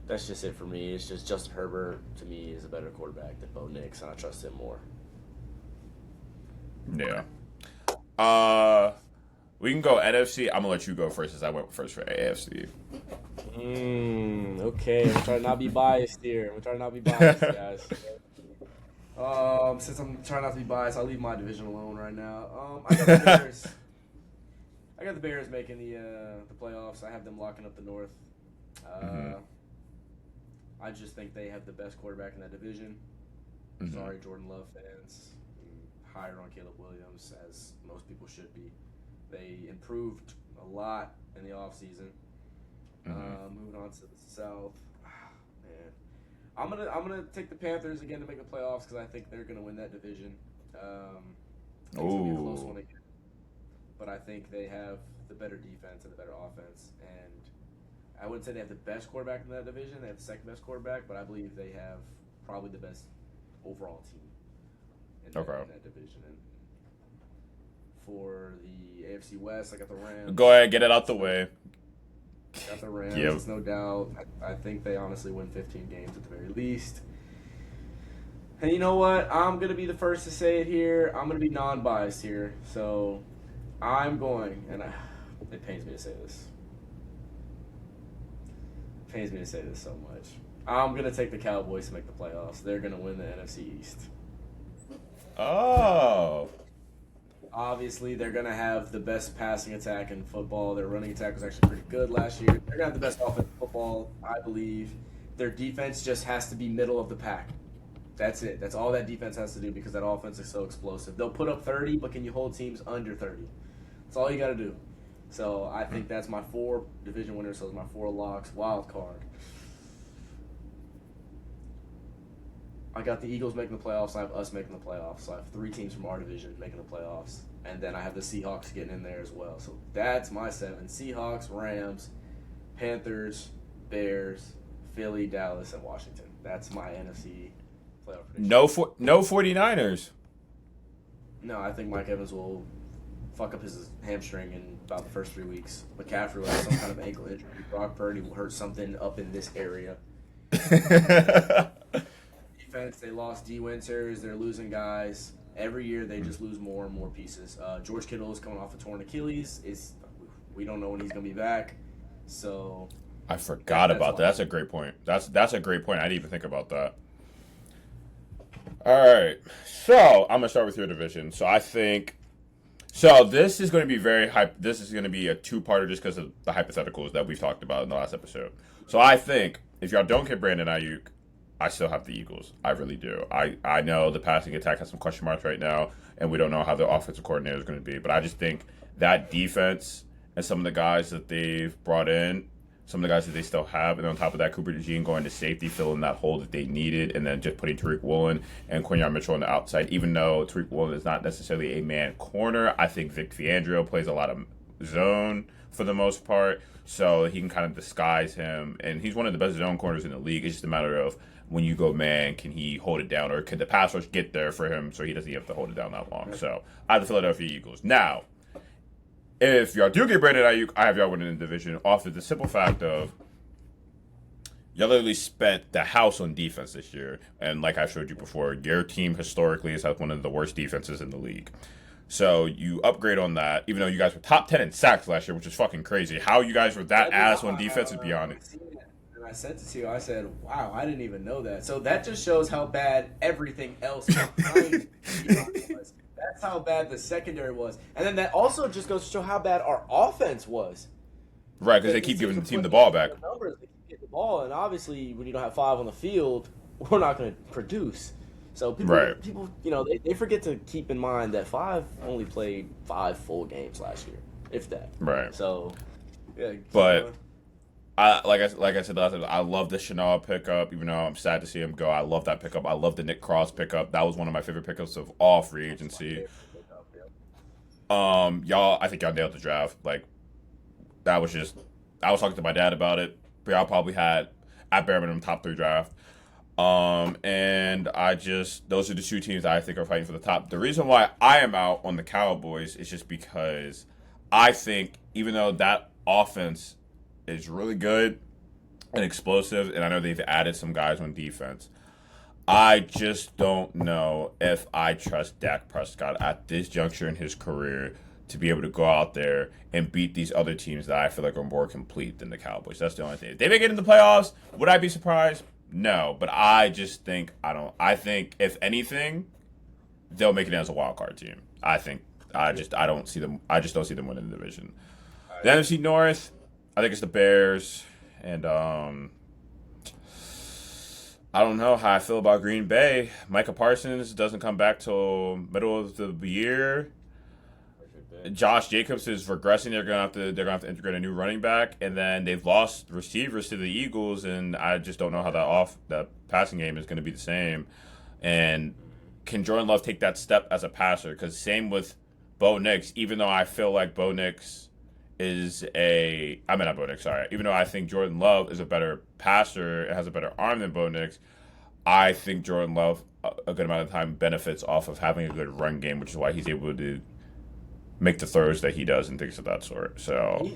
just it for me. It's just Justin Herbert, to me, is a better quarterback than Bo Nix, and I trust him more. Yeah. We can go NFC. I'm going to let you go first since I went first for AFC. Okay. I'm trying not to be biased here. Guys. Since I'm trying not to be biased, I'll leave my division alone right now. I got the Bears. I got the Bears making the playoffs. I have them locking up the North. I just think they have the best quarterback in that division. Sorry, Jordan Love fans. Higher on Caleb Williams, as most people should be. They improved a lot in the offseason. Moving on to the South. Man. I'm gonna take the Panthers again to make the playoffs because I think they're gonna win that division. It's gonna be a close one again. But I think they have the better defense and the better offense. And I wouldn't say they have the best quarterback in that division. They have the second best quarterback, but I believe they have probably the best overall team in that division. And for the AFC West, I got the Rams. Go ahead, get it out the way. Got the Rams, It's no doubt. I think they honestly win 15 games at the very least. And you know what? I'm going to be the first to say it here. I'm going to be non-biased here. So I'm going, and it pains me to say this. It pains me to say this so much. I'm going to take the Cowboys to make the playoffs. They're going to win the NFC East. Oh. Obviously, they're going to have the best passing attack in football. Their running attack was actually pretty good last year. They're going to have the best offense in football, I believe. Their defense just has to be middle of the pack. That's it. That's all that defense has to do because that offense is so explosive. They'll put up 30, but can you hold teams under 30? That's all you got to do. So I think that's my 4 division winners. So it's my 4 locks. Wild card. I got the Eagles making the playoffs. I have us making the playoffs. So I have 3 teams from our division making the playoffs. And then I have the Seahawks getting in there as well. So that's my 7. Seahawks, Rams, Panthers, Bears, Philly, Dallas, and Washington. That's my NFC playoff prediction. No 49ers. No, I think Mike Evans will fuck up his hamstring in about the first 3 weeks. McCaffrey will have some kind of ankle injury. Brock Purdy will hurt something up in this area. Defense, they lost D. Winters. They're losing guys. Every year they just lose more and more pieces. George Kittle is coming off a torn Achilles. We don't know when he's going to be back. So I forgot about that. That's a great point. That's a great point. I didn't even think about that. All right. So I'm going to start with your division. So I think this is going to be this is going to be a 2-parter just because of the hypotheticals that we've talked about in the last episode. So I think if y'all don't get Brandon Ayuk, I still have the Eagles. I really do. I know the passing attack has some question marks right now, and we don't know how the offensive coordinator is going to be. But I just think that defense and some of the guys that they've brought in, some of the guys that they still have, and on top of that, Cooper DeJean going to safety, filling that hole that they needed, and then just putting Tariq Woolen and Quinyon Mitchell on the outside. Even though Tariq Woolen is not necessarily a man corner, I think Vic Fangio plays a lot of zone for the most part, so he can kind of disguise him. And he's one of the best zone corners in the league. It's just a matter of when you go man, can he hold it down, or can the pass rush get there for him so he doesn't have to hold it down that long? So I have the Philadelphia Eagles. Now, if y'all do get Brandon Ayuk, I have y'all winning the division off of the simple fact of y'all literally spent the house on defense this year. And like I showed you before, your team historically has had one of the worst defenses in the league. So you upgrade on that, even though you guys were top 10 in sacks last year, which is fucking crazy. How you guys were that ass on defense is beyond it. And I sent it to you. I said, wow, I didn't even know that. So that just shows how bad everything else behind was. That's how bad the secondary was. And then that also just goes to show how bad our offense was. Right, because they keep giving the team the ball back. Numbers, they keep getting the ball, and obviously when you don't have 5 on the field, we're not going to produce. So people, they forget to keep in mind that 5 only played 5 full games last year, if that. Right. So, yeah. But like I said last time, I love the Shenault pickup, even though I'm sad to see him go. I love that pickup. I love the Nick Cross pickup. That was one of my favorite pickups of all free agency. I think y'all nailed the draft. Like, I was talking to my dad about it, but y'all probably had at bare minimum top 3 draft. And those are the 2 teams I think are fighting for the top. The reason why I am out on the Cowboys is just because I think even though that offense is really good and explosive, and I know they've added some guys on defense, I just don't know if I trust Dak Prescott at this juncture in his career to be able to go out there and beat these other teams that I feel like are more complete than the Cowboys. That's the only thing. If they make it in the playoffs, would I be surprised? No, but I just think I don't. I think if anything, they'll make it as a wild card team. I don't see them. I just don't see them winning the division. The NFC North, I think it's the Bears, and I don't know how I feel about Green Bay. Micah Parsons doesn't come back till middle of the year. Josh Jacobs is regressing. They're gonna have to integrate a new running back, and then they've lost receivers to the Eagles, and I just don't know how that passing game is going to be the same. And can Jordan Love take that step as a passer? Because same with Bo Nix. Even though I feel like Bo Nix not Bo Nix. Sorry. Even though I think Jordan Love is a better passer and has a better arm than Bo Nix, I think Jordan Love a good amount of time benefits off of having a good run game, which is why he's able to make the throws that he does and things of that sort. So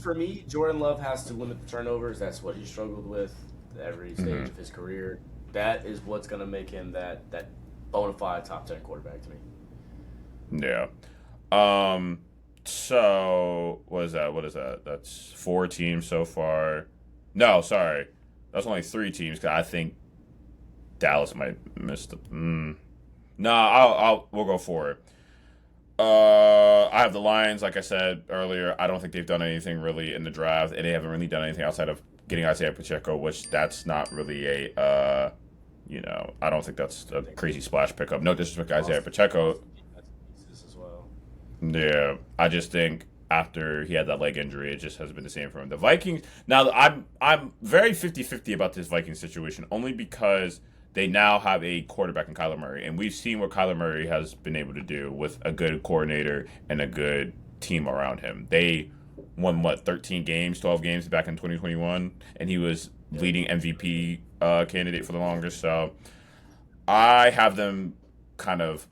for me, Jordan Love has to limit the turnovers. That's what he struggled with every stage of his career. That is what's going to make him that bona fide top 10 quarterback to me. Yeah. So what is that? That's 4 teams so far. No, sorry, that's only 3 teams. Cause I think Dallas might miss the. We'll go 4. I have the Lions, like I said earlier. I don't think they've done anything really in the draft, and they haven't really done anything outside of getting Isaiah Pacheco, which that's not really a, I don't think that's a crazy splash pickup. No disrespect to Isaiah Pacheco. Yeah, I just think after he had that leg injury, it just hasn't been the same for him. The Vikings, now I'm very 50-50 about this Vikings situation, only because they now have a quarterback in Kyler Murray, and we've seen what Kyler Murray has been able to do with a good coordinator and a good team around him. They won, 13 games, 12 games back in 2021, and he was leading MVP candidate for the longest. So I have them kind of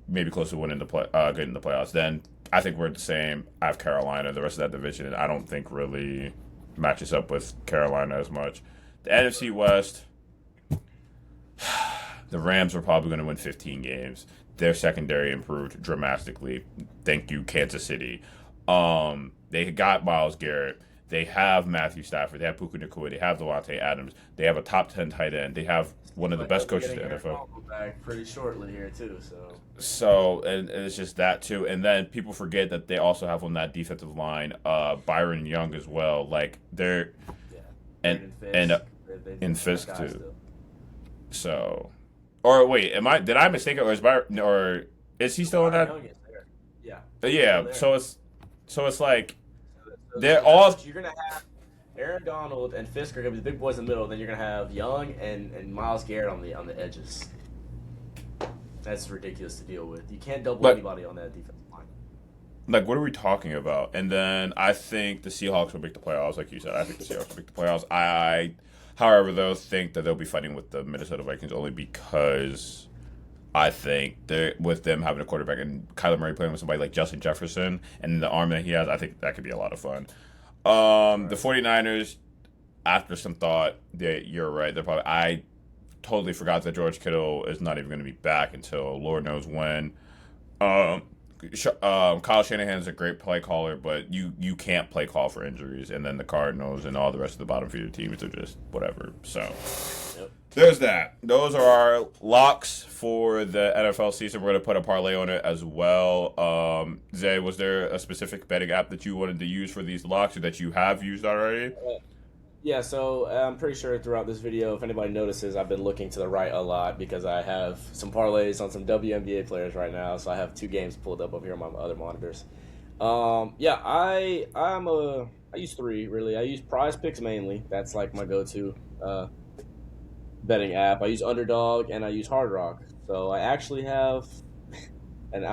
maybe close to winning getting the playoffs. Then I think we're the same. I have Carolina, the rest of that division, and I don't think really matches up with Carolina as much. The NFC West, the Rams are probably going to win 15 games. Their secondary improved dramatically. Thank you, Kansas City. They got Myles Garrett. They have Matthew Stafford. They have Puka Nacua. They have Devontae Adams. They have a top 10 tight end. They have one of the best coaches in the NFL. Back pretty shortly here too. And it's just that too. And then people forget that they also have on that defensive line Byron Young as well. Like they're and Fisk too. Still. So, or wait, did I mistake it, or is Byron, or is he still in that? Yeah. Yeah. So it's like they're all. You're gonna have Aaron Donald and Fisk are gonna be the big boys in the middle. Then you're gonna have Young and Myles Garrett on the edges. That's ridiculous to deal with. You can't double anybody on that defensive line. Like, what are we talking about? And then I think the Seahawks will make the playoffs, like you said. I think the Seahawks will make the playoffs. I however, though, think that they'll be fighting with the Minnesota Vikings only because I think with them having a quarterback and Kyler Murray playing with somebody like Justin Jefferson and the arm that he has, I think that could be a lot of fun. The 49ers, after some thought, you're right. I totally forgot that George Kittle is not even going to be back until Lord knows when. Kyle Shanahan's a great play caller, but you can't play call for injuries. And then the Cardinals and all the rest of the bottom feeder teams are just whatever. So there's that. Those are our locks for the NFL season. We're going to put a parlay on it as well. Zay, was there a specific betting app that you wanted to use for these locks or that you have used already? Yeah, so I'm pretty sure throughout this video, if anybody notices, I've been looking to the right a lot because I have some parlays on some WNBA players right now. So I have 2 games pulled up here on my other monitors. I use 3 really. I use Prize Picks mainly. That's like my go-to betting app. I use Underdog and I use Hard Rock. So I actually have an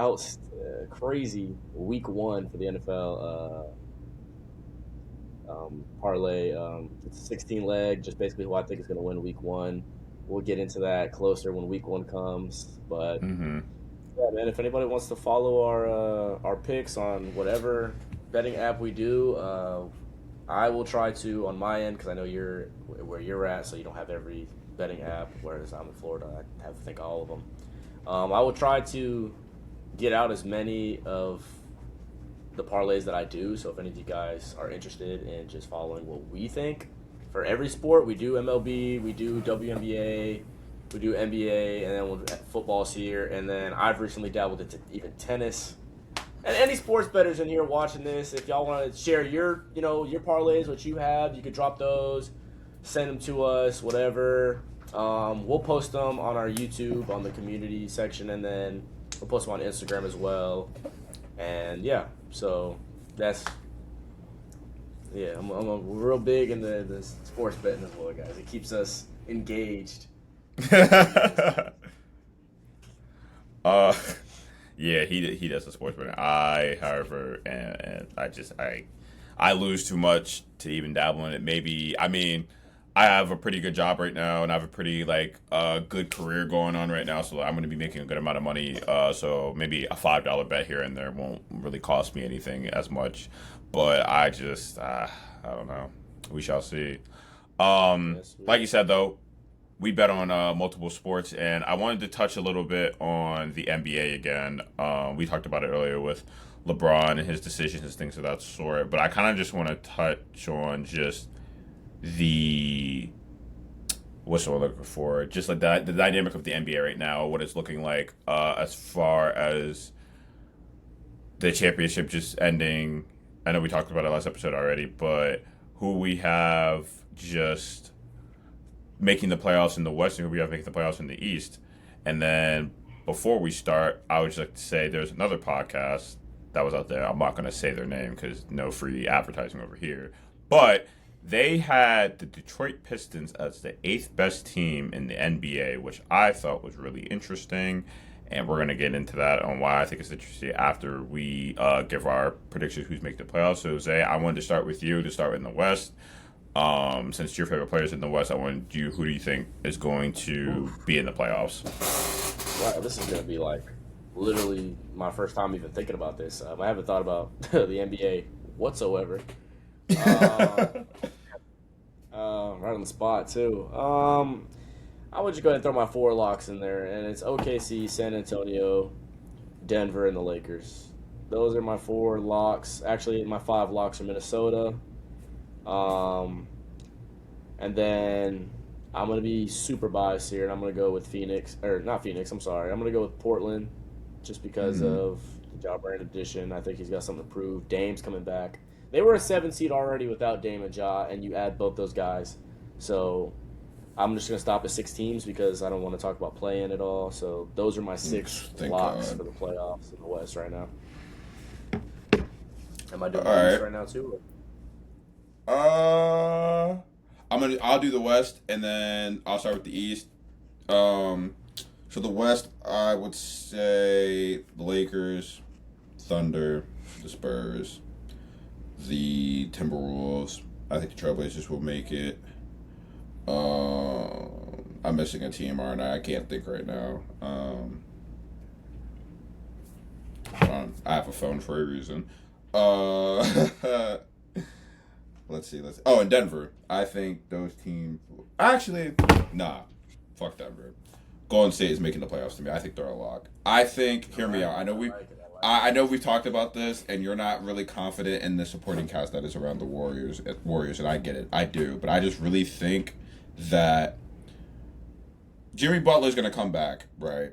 crazy week 1 for the NFL. Parlay. It's a 16 leg, just basically who I think is going to win week 1. We'll get into that closer when week 1 comes. But yeah, man, if anybody wants to follow our picks on whatever betting app we do, I will try to on my end because I know you're where you're at, so you don't have every betting app. Whereas I'm in Florida, I have to think of all of them. I will try to get out as many of the parlays that I do. So if any of you guys are interested in just following what we think, for every sport. We do MLB, we do WNBA, we do NBA, and then football's here. And then I've recently dabbled into even tennis. And any sports bettors in here watching this, if y'all want to share your parlays, what you have, you could drop those, send them to us, whatever. We'll post them on our YouTube on the community section, and then we'll post them on Instagram as well. And yeah, so that's I'm real big in the sports betting as well, guys. It keeps us engaged. Yeah, he does the sports betting. However, and I lose too much to even dabble in it. Maybe, I mean, I have a pretty good job right now, and I have a pretty good career going on right now. So I'm going to be making a good amount of money. So maybe a $5 bet here and there won't really cost me anything as much. But I just I don't know. We shall see. Like you said though, we bet on multiple sports, and I wanted to touch a little bit on the NBA again. We talked about it earlier with LeBron and his decisions and things of that sort, but I kind of just want to touch on just what's what I'm looking for, just like the dynamic of the NBA right now, what it's looking like as far as the championship just ending. I know we talked about it last episode already, but who we have just making the playoffs in the West and who we have making the playoffs in the East. And then before we start, I would just like to say there's another podcast that was out there. I'm not going to say their name because no free advertising over here. But they had the Detroit Pistons as the 8th best team in the NBA, which I thought was really interesting. And we're going to get into that on why I think it's interesting after we give our predictions who's making the playoffs. So, Zay, I wanted to start with you to start in the West. Since your favorite players in the West, who do you think is going to be in the playoffs? Wow, this is going to be literally my first time even thinking about this. I haven't thought about the NBA whatsoever. Right on the spot too. I would just go ahead and throw my 4 locks in there, and it's OKC, San Antonio, Denver, and the Lakers. Those are my 4 locks. Actually, my 5 locks are Minnesota. And then I'm going to be super biased here, and I'm going to go with Phoenix. Or not Phoenix, I'm sorry. I'm going to go with Portland just because of the Ja Morant addition. I think he's got something to prove. Dame's coming back. They were a 7 seed already without Dame and Ja, and you add both those guys. So I'm just going to stop at 6 teams because I don't want to talk about play-in at all. So those are my 6 locks for the playoffs in the West right now. Am I doing this right now too? I'll do the West, and then I'll start with the East. So the West, I would say the Lakers, Thunder, the Spurs, the Timberwolves. I think the Trailblazers will make it. I'm missing a team, aren't I? I can't think right now. I have a phone for a reason. Let's see. Oh, and Denver. I think those teams. Actually, nah. Fuck Denver. Golden State is making the playoffs to me. I think they're a lock. I think. Hear me out. I know we've talked about this, and you're not really confident in the supporting cast that is around the Warriors, and I get it. I do, but I just really think that Jimmy Butler's gonna come back, right?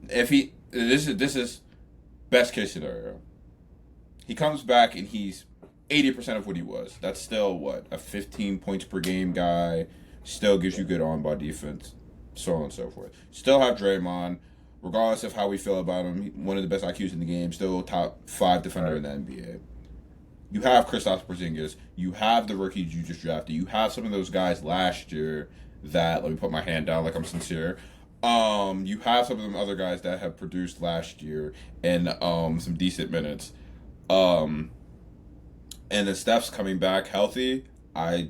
If this is best case scenario. He comes back and he's 80% of what he was. That's still a 15 points per game guy. Still gives you good on-ball defense, so on and so forth. Still have Draymond, regardless of how we feel about him. One of the best IQs in the game. Still top 5 defender in the NBA. You have Kristaps Porzingis. You have the rookies you just drafted. You have some of those guys last year that, let me put my hand down like I'm sincere. You have some of them other guys that have produced last year in some decent minutes. And then Steph's coming back healthy. To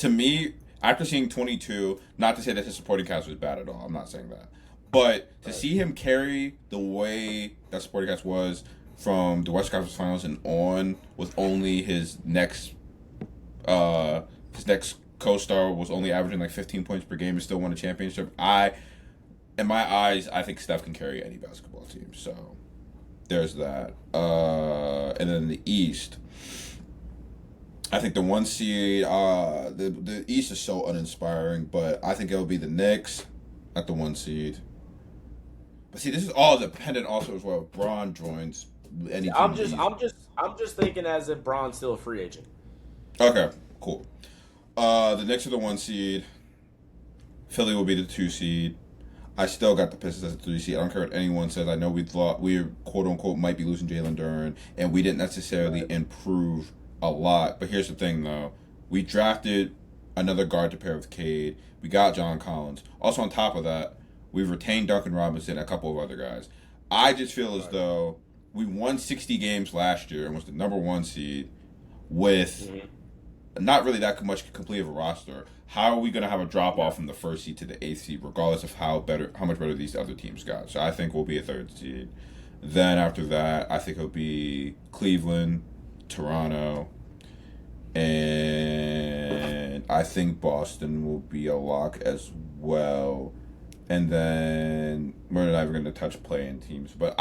me, after seeing 22, not to say that his supporting cast was bad at all. I'm not saying that. But to see him carry the way that supporting cast was from the Western Conference Finals and on, with only his next co-star was only averaging 15 points per game and still won a championship. In my eyes, I think Steph can carry any basketball team. So there's that. And then the East, I think the 1 seed, the East is so uninspiring, but I think it'll be the Knicks at the 1 seed. But see, this is all dependent also as well. If Braun joins any team. I'm just thinking as if Braun's still a free agent. Okay, cool. The Knicks are the 1 seed. Philly will be the 2 seed. I still got the Pistons as a 3 seed. I don't care what anyone says. I know we thought we quote unquote might be losing Jalen Duren, and we didn't necessarily improve a lot. But here's the thing, though: we drafted another guard to pair with Cade. We got John Collins. Also, on top of that, we've retained Duncan Robinson and a couple of other guys. I just feel as though we won 60 games last year and was the number 1 seed with not really that much complete of a roster. How are we going to have a drop off from the 1st seed to the 8th seed, regardless of how much better these other teams got? So I think we'll be a 3rd seed. Then after that, I think it'll be Cleveland, Toronto, and I think Boston will be a lock as well. And then we're not even going to touch play-in teams. But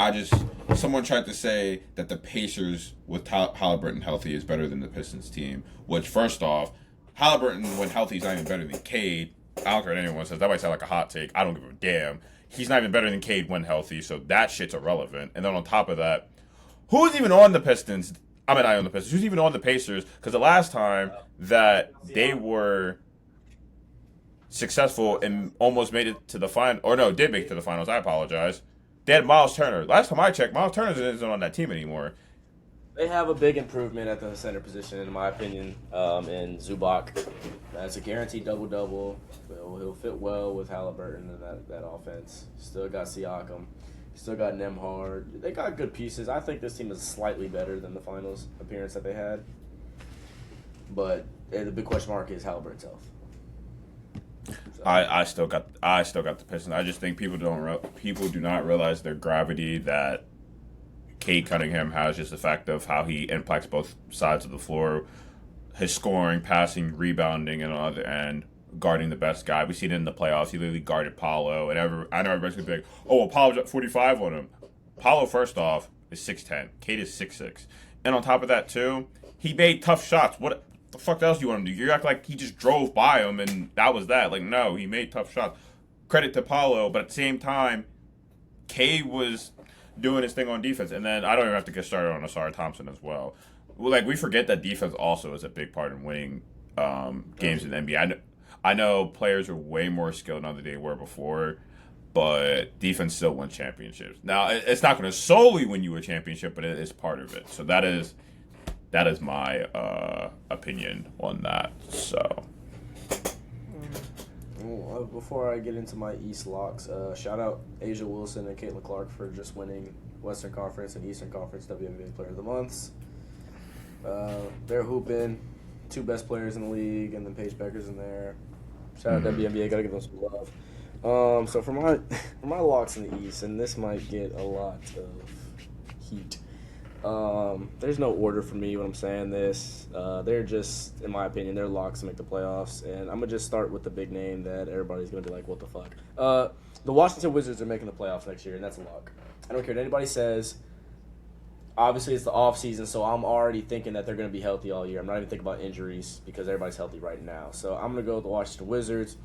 someone tried to say that the Pacers with Halliburton healthy is better than the Pistons team. Which, first off, Halliburton when healthy is not even better than Cade. I don't care what anyone says. That might sound like a hot take. I don't give a damn. He's not even better than Cade when healthy, so that shit's irrelevant. And then on top of that, who's even on the Pistons? I mean, not on the Pistons. Who's even on the Pacers? Because the last time that they were successful and almost made it to the final, or no, did make it to the finals. I apologize. They had Miles Turner. Last time I checked, Miles Turner isn't on that team anymore. They have a big improvement at the center position, in my opinion, in Zubac. That's a guaranteed double-double. He'll fit well with Halliburton and that offense. Still got Siakam. Still got Nembhard. They got good pieces. I think this team is slightly better than the finals appearance that they had. But the big question mark is Halliburton's health. So. I still got the Pistons. I just think people do not realize their gravity that Cade Cunningham has, just the fact of how he impacts both sides of the floor, his scoring, passing, rebounding, and on the other end, guarding the best guy. We seen it in the playoffs. He literally guarded Paolo, and I know everybody's gonna be like, "Oh, well, Paolo's at 45 on him." Paolo, first off, is 6'10". Cade is 6'6", and on top of that too, he made tough shots. What the fuck else do you want him to do? You act like he just drove by him and that was that. Like, no, he made tough shots. Credit to Paolo, but at the same time, Cade was doing his thing on defense. And then I don't even have to get started on Asar Thompson as well. Like, we forget that defense also is a big part in winning games in the NBA. I know players are way more skilled now than they were before, but defense still wins championships. Now, it's not going to solely win you a championship, but it is part of it. So that is my opinion on that. So. Before I get into my East locks, shout out Asia Wilson and Caitlin Clark for just winning Western Conference and Eastern Conference WNBA Player of the Months. They're hooping, 2 best players in the league, and then Paige Becker's in there. Shout out WNBA, gotta give them some love. So for my locks in the East, and this might get a lot of heat. There's no order for me when I'm saying this. They're just, in my opinion, they're locks to make the playoffs. And I'm going to just start with the big name that everybody's going to be like, what the fuck? The Washington Wizards are making the playoffs next year, and that's a lock. I don't care what anybody says. Obviously, it's the off season, so I'm already thinking that they're going to be healthy all year. I'm not even thinking about injuries because everybody's healthy right now. So I'm going to go with the Washington Wizards.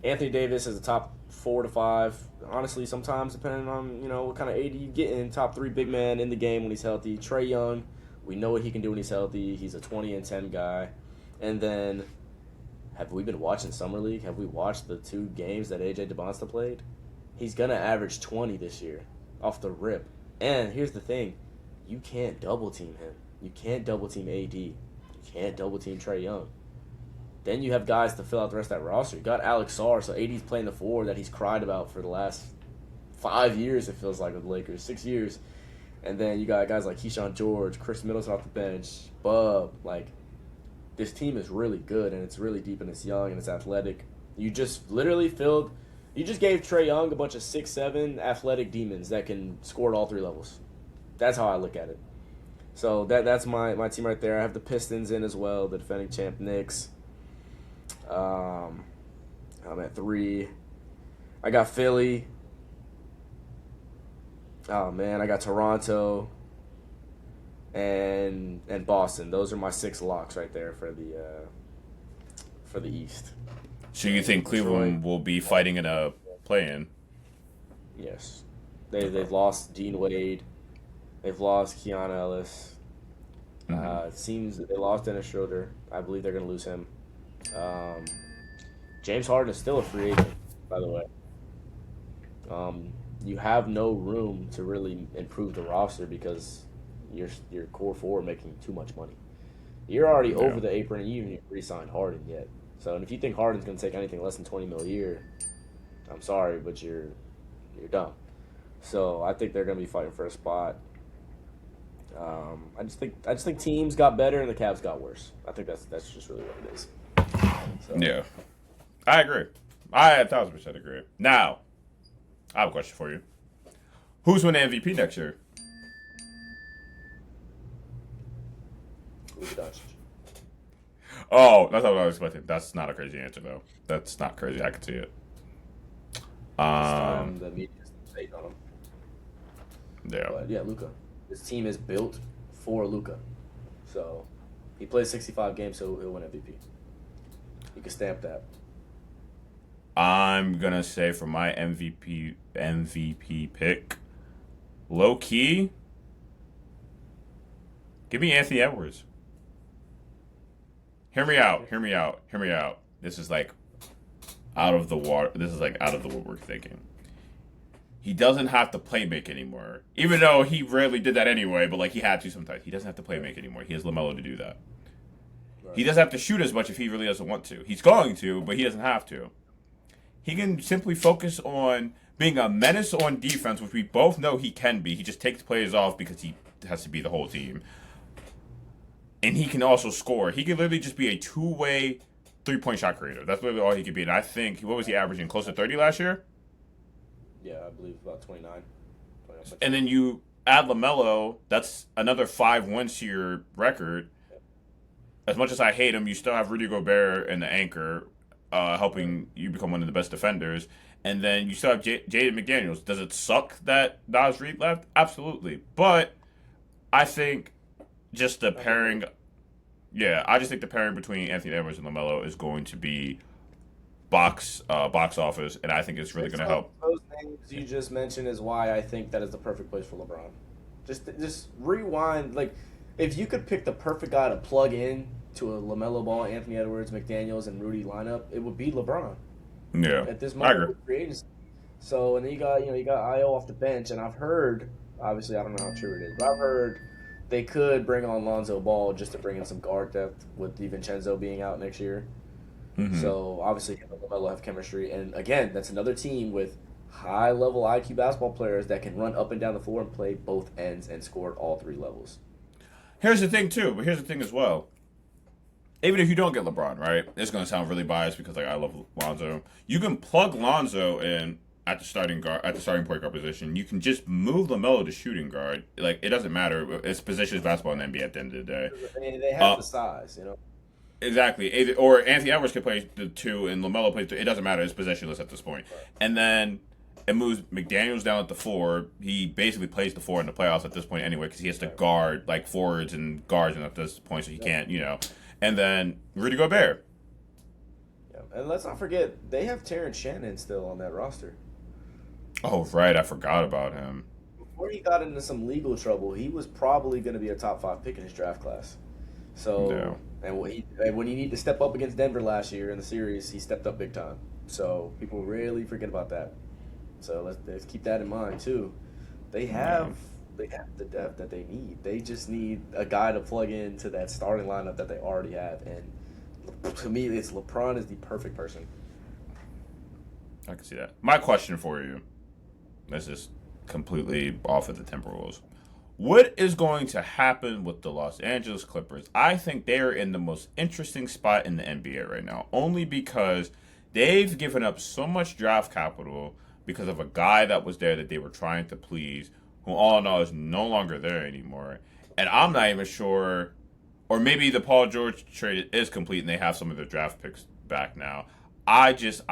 Anthony Davis is a top 4 to 5. Honestly, sometimes depending on what kind of AD you get in, top 3 big man in the game when he's healthy. Trae Young, we know what he can do when he's healthy. He's a 20-10 guy. And then, have we been watching Summer League? Have we watched the 2 games that AJ DeBonsta played? He's gonna average 20 this year, off the rip. And here's the thing, you can't double team him. You can't double team AD. You can't double team Trae Young. Then you have guys to fill out the rest of that roster. You got Alex Sarr, so AD's playing the 4 that he's cried about for the last 5 years, it feels like, with the Lakers, 6 years. And then you got guys like Keyshawn George, Chris Middleton off the bench, Bub. Like, this team is really good, and it's really deep, and it's young, and it's athletic. You just literally you just gave Trae Young a bunch of 6'7" athletic demons that can score at all 3 levels. That's how I look at it. So that's my team right there. I have the Pistons in as well, the defending champ Knicks. I'm at 3. I got Philly. Oh man, I got Toronto. and Boston. Those are my 6 locks right there for the East. So you think Cleveland will be fighting in a play-in? Yes, they've lost Dean Wade, they've lost Keanu Ellis. It seems that they lost Dennis Schroeder. I believe they're going to lose him. James Harden is still a free agent, by the way. You have no room to really improve the roster because your core four are making too much money. You're already over the apron, and you haven't even re-signed Harden yet. So, and if you think Harden's going to take anything less than $20 million a year, I'm sorry, but you're dumb. So I think they're going to be fighting for a spot. I just think teams got better and the Cavs got worse. I think that's just really what it is. So. Yeah, I agree. I 1,000% agree. Now, I have a question for you. Who's winning MVP next year? Luka Doncic. Oh, that's not what I was expecting. That's not a crazy answer, though. That's not crazy. I can see it. The media's hate on him. Yeah. But yeah, Luka. This team is built for Luka. So he plays 65 games, so he'll win MVP. You can stamp that. I'm gonna say for my MVP pick, low key, give me Anthony Edwards. Hear me out. This is like out of the water. This is like out of the woodwork thinking. He doesn't have to play make anymore, even though he rarely did that anyway. But like he had to sometimes. He doesn't have to play make anymore. He has LaMelo to do that. Right. He doesn't have to shoot as much if he really doesn't want to. He's going to, but he doesn't have to. He can simply focus on being a menace on defense, which we both know he can be. He just takes players off because he has to be the whole team. And he can also score. He can literally just be a two-way three-point shot creator. That's literally all he could be. And I think, what was he averaging? Close to 30 last year? Yeah, I believe about 29. And then you add LaMelo, that's another 5 1-year record. As much as I hate him, you still have Rudy Gobert and the anchor helping you become one of the best defenders. And then you still have Jaden McDaniels. Does it suck that Naz Reid left? Absolutely. But I think just the pairing, I just think the pairing between Anthony Edwards and LaMelo is going to be box office, and I think it's really going to help. Those names you just mentioned is why I think that is the perfect place for LeBron. Just rewind. Like, if you could pick the perfect guy to plug in to a LaMelo Ball, Anthony Edwards, McDaniels, and Rudy lineup, it would be LeBron. Yeah, at this moment, of free agency. So, and then you got Io off the bench, and I've heard, obviously I don't know how true it is, but I've heard they could bring on Lonzo Ball just to bring in some guard depth with DiVincenzo being out next year. Mm-hmm. So obviously LaMelo have chemistry, and again, that's another team with high-level IQ basketball players that can run up and down the floor and play both ends and score at all 3 levels. Here's the thing too, but here's the thing as well. Even if you don't get LeBron, right? It's going to sound really biased because I love Lonzo. You can plug Lonzo in at the starting point guard position. You can just move LaMelo to shooting guard. Like, it doesn't matter. It's positions basketball in the NBA at the end of the day. They have the size, Exactly. Or Anthony Edwards can play the 2 and LaMelo plays 3. It doesn't matter. It's possessionless at this point. Right. And then it moves McDaniels down at the 4. He basically plays the 4 in the playoffs at this point anyway because he has to guard like forwards and guards at this point, so he can't, And then Rudy Gobert. Yeah, and let's not forget, they have Terrence Shannon still on that roster. Oh, right. I forgot about him. Before he got into some legal trouble, he was probably going to be a top 5 pick in his draft class. So, and when he needed to step up against Denver last year in the series, he stepped up big time. So people really forget about that. So let's keep that in mind too. They have the depth that they need. They just need a guy to plug into that starting lineup that they already have. And to me, LeBron is the perfect person. I can see that. My question for you, this is completely off of the Timberwolves. What is going to happen with the Los Angeles Clippers? I think they're in the most interesting spot in the NBA right now, only because they've given up so much draft capital because of a guy that was there that they were trying to please, who all in all is no longer there anymore. And I'm not even sure, or maybe the Paul George trade is complete and they have some of their draft picks back now. I'm just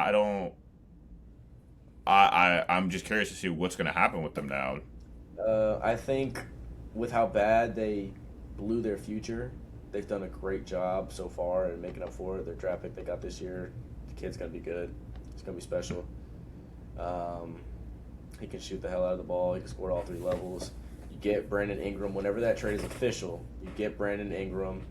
curious to see what's going to happen with them now. I think with how bad they blew their future. They've done a great job so far in making up for it. Their draft pick they got this year, the kid's gonna be good. He's gonna be special. He can shoot the hell out of the ball. He can score at all 3 levels. You get Brandon Ingram whenever that trade is official. You get Brandon Ingram.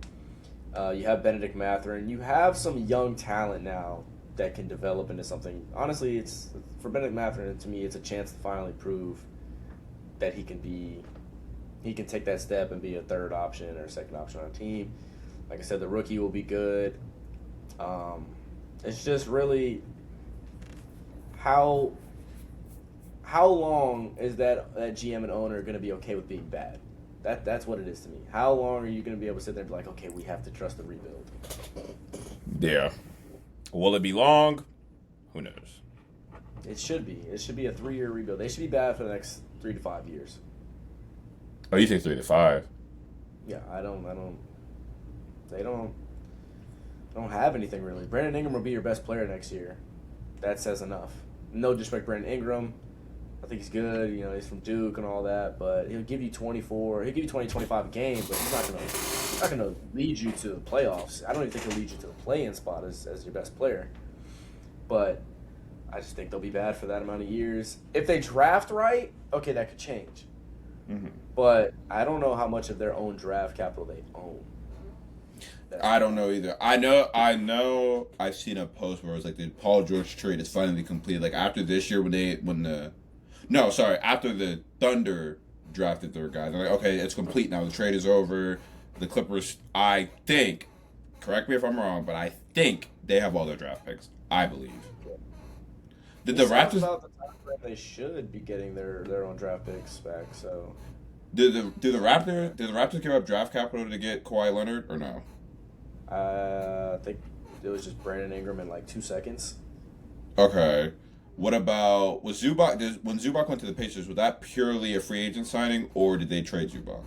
You have Benedict Mathurin. You have some young talent now that can develop into something. Honestly, it's for Benedict Mathurin. To me, it's a chance to finally prove that he can take that step and be a third option or second option on a team. Like I said, the rookie will be good. It's just really how long is that GM and owner going to be okay with being bad? That's what it is to me. How long are you going to be able to sit there and be like, okay, we have to trust the rebuild? Yeah. Will it be long? Who knows? It should be. It should be a 3-year rebuild. They should be bad for the next 3 to 5 years. Oh, you think 3 to 5? Yeah, they don't have anything really. Brandon Ingram will be your best player next year. That says enough. No disrespect, Brandon Ingram. I think he's good. You know, he's from Duke and all that, but he'll give you 24. He'll give you 20, 25 a game, but he's not gonna lead you to the playoffs. I don't even think he'll lead you to the play-in spot as your best player. But I just think they'll be bad for that amount of years. If they draft right, okay, that could change. Mm-hmm. But I don't know how much of their own draft capital they own. I don't know either. I know. I've seen a post where it was like the Paul George trade is finally completed. Like after this year, after the Thunder drafted their guys, they're like, okay, it's complete now. The trade is over. The Clippers, I think, correct me if I'm wrong, but I think they have all their draft picks. I believe. Did the Raptors? About the time frame they should be getting their own draft picks back. So. Did the Raptors give up draft capital to get Kawhi Leonard or no? I think it was just Brandon Ingram in like 2 seconds. Okay. What about when Zubac went to the Pacers? Was that purely a free agent signing, or did they trade Zubac?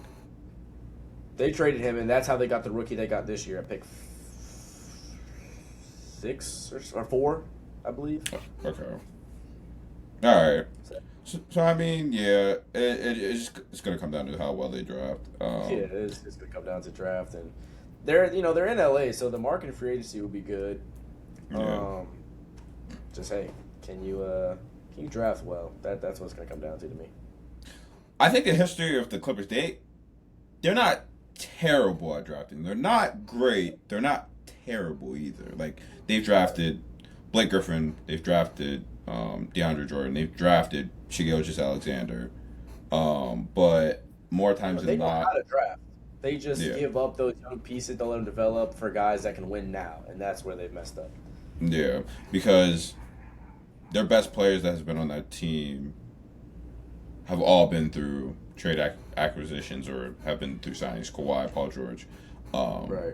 They traded him, and that's how they got the rookie they got this year at pick 6 or 4, I believe. Okay. All right. So I mean, yeah, it's going to come down to how well they draft. It's going to come down to draft, and they're in LA, so the market and free agency will be good. Yeah. Just hey, can you draft well? That's what it's going to come down to me. I think the history of the Clippers, they're not terrible at drafting. They're not great. They're not terrible either. Like they've drafted Blake Griffin. They've drafted DeAndre Jordan. They've drafted Shai Gilgeous-Alexander. But more times they than know not, how to draft. They just give up those young pieces to let them develop for guys that can win now, and that's where they've messed up. Yeah, because their best players that has been on that team have all been through trade acquisitions or have been through signings. Kawhi, Paul George,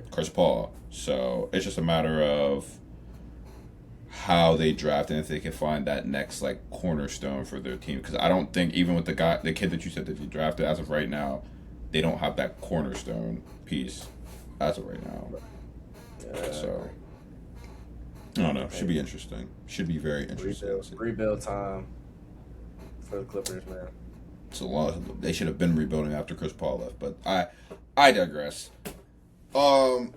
Chris Paul. So it's just a matter of how they draft and if they can find that next like cornerstone for their team. Because I don't think even with the kid that you said that you drafted, as of right now, they don't have that cornerstone piece as of right now. So I don't know. Should be interesting. Should be very interesting. Rebuild time for the Clippers, man. It's a lot. They should have been rebuilding after Chris Paul left, but I digress. I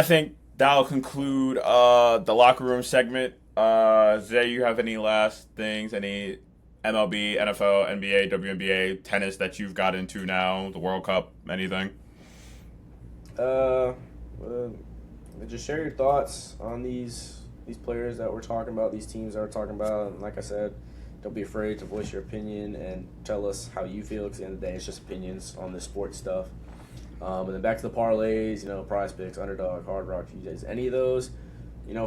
think that'll conclude the locker room segment. Zay, you have any last things? Any MLB, NFL, NBA, WNBA, tennis that you've got into now? The World Cup, anything? Just share your thoughts on these players that we're talking about, these teams that we're talking about, and like I said, don't be afraid to voice your opinion and tell us how you feel. Because at the end of the day, it's just opinions on this sports stuff. And then back to the parlays, Prize Picks, Underdog, Hard Rock, TJs, any of those,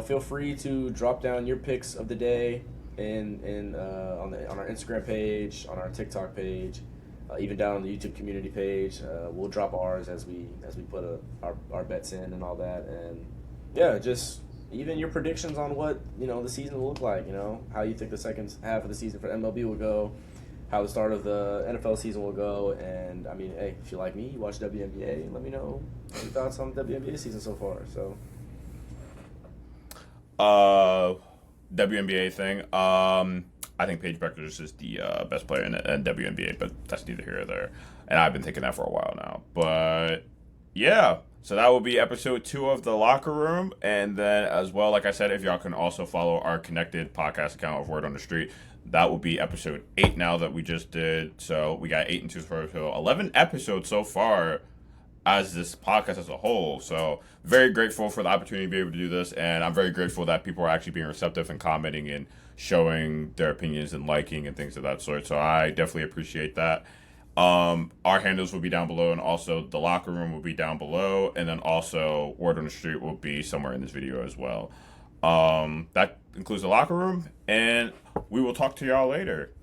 feel free to drop down your picks of the day on our Instagram page, on our TikTok page, even down on the YouTube community page. We'll drop ours as we put our bets in and all that. And yeah, just even your predictions on what the season will look like. How you think the second half of the season for MLB will go, how the start of the NFL season will go. And I mean, hey, if you like me, you watch WNBA, and let me know your thoughts on the WNBA season so far. So WNBA thing. I think Paige Bueckers is the best player in WNBA, but that's neither here nor there. And I've been thinking that for a while now. But yeah, so that will be episode 2 of The Locker Room. And then as well, like I said, if y'all can also follow our connected podcast account of Word on the Street, that will be episode 8 now that we just did. So we got 8 and 2, so 11 episodes so far as this podcast as a whole. So very grateful for the opportunity to be able to do this, and I'm very grateful that people are actually being receptive and commenting and showing their opinions and liking and things of that sort. So I definitely appreciate that. Our handles will be down below, and also the locker room will be down below, and then also Word on the Street will be somewhere in this video as well. That includes the locker room, and we will talk to y'all later.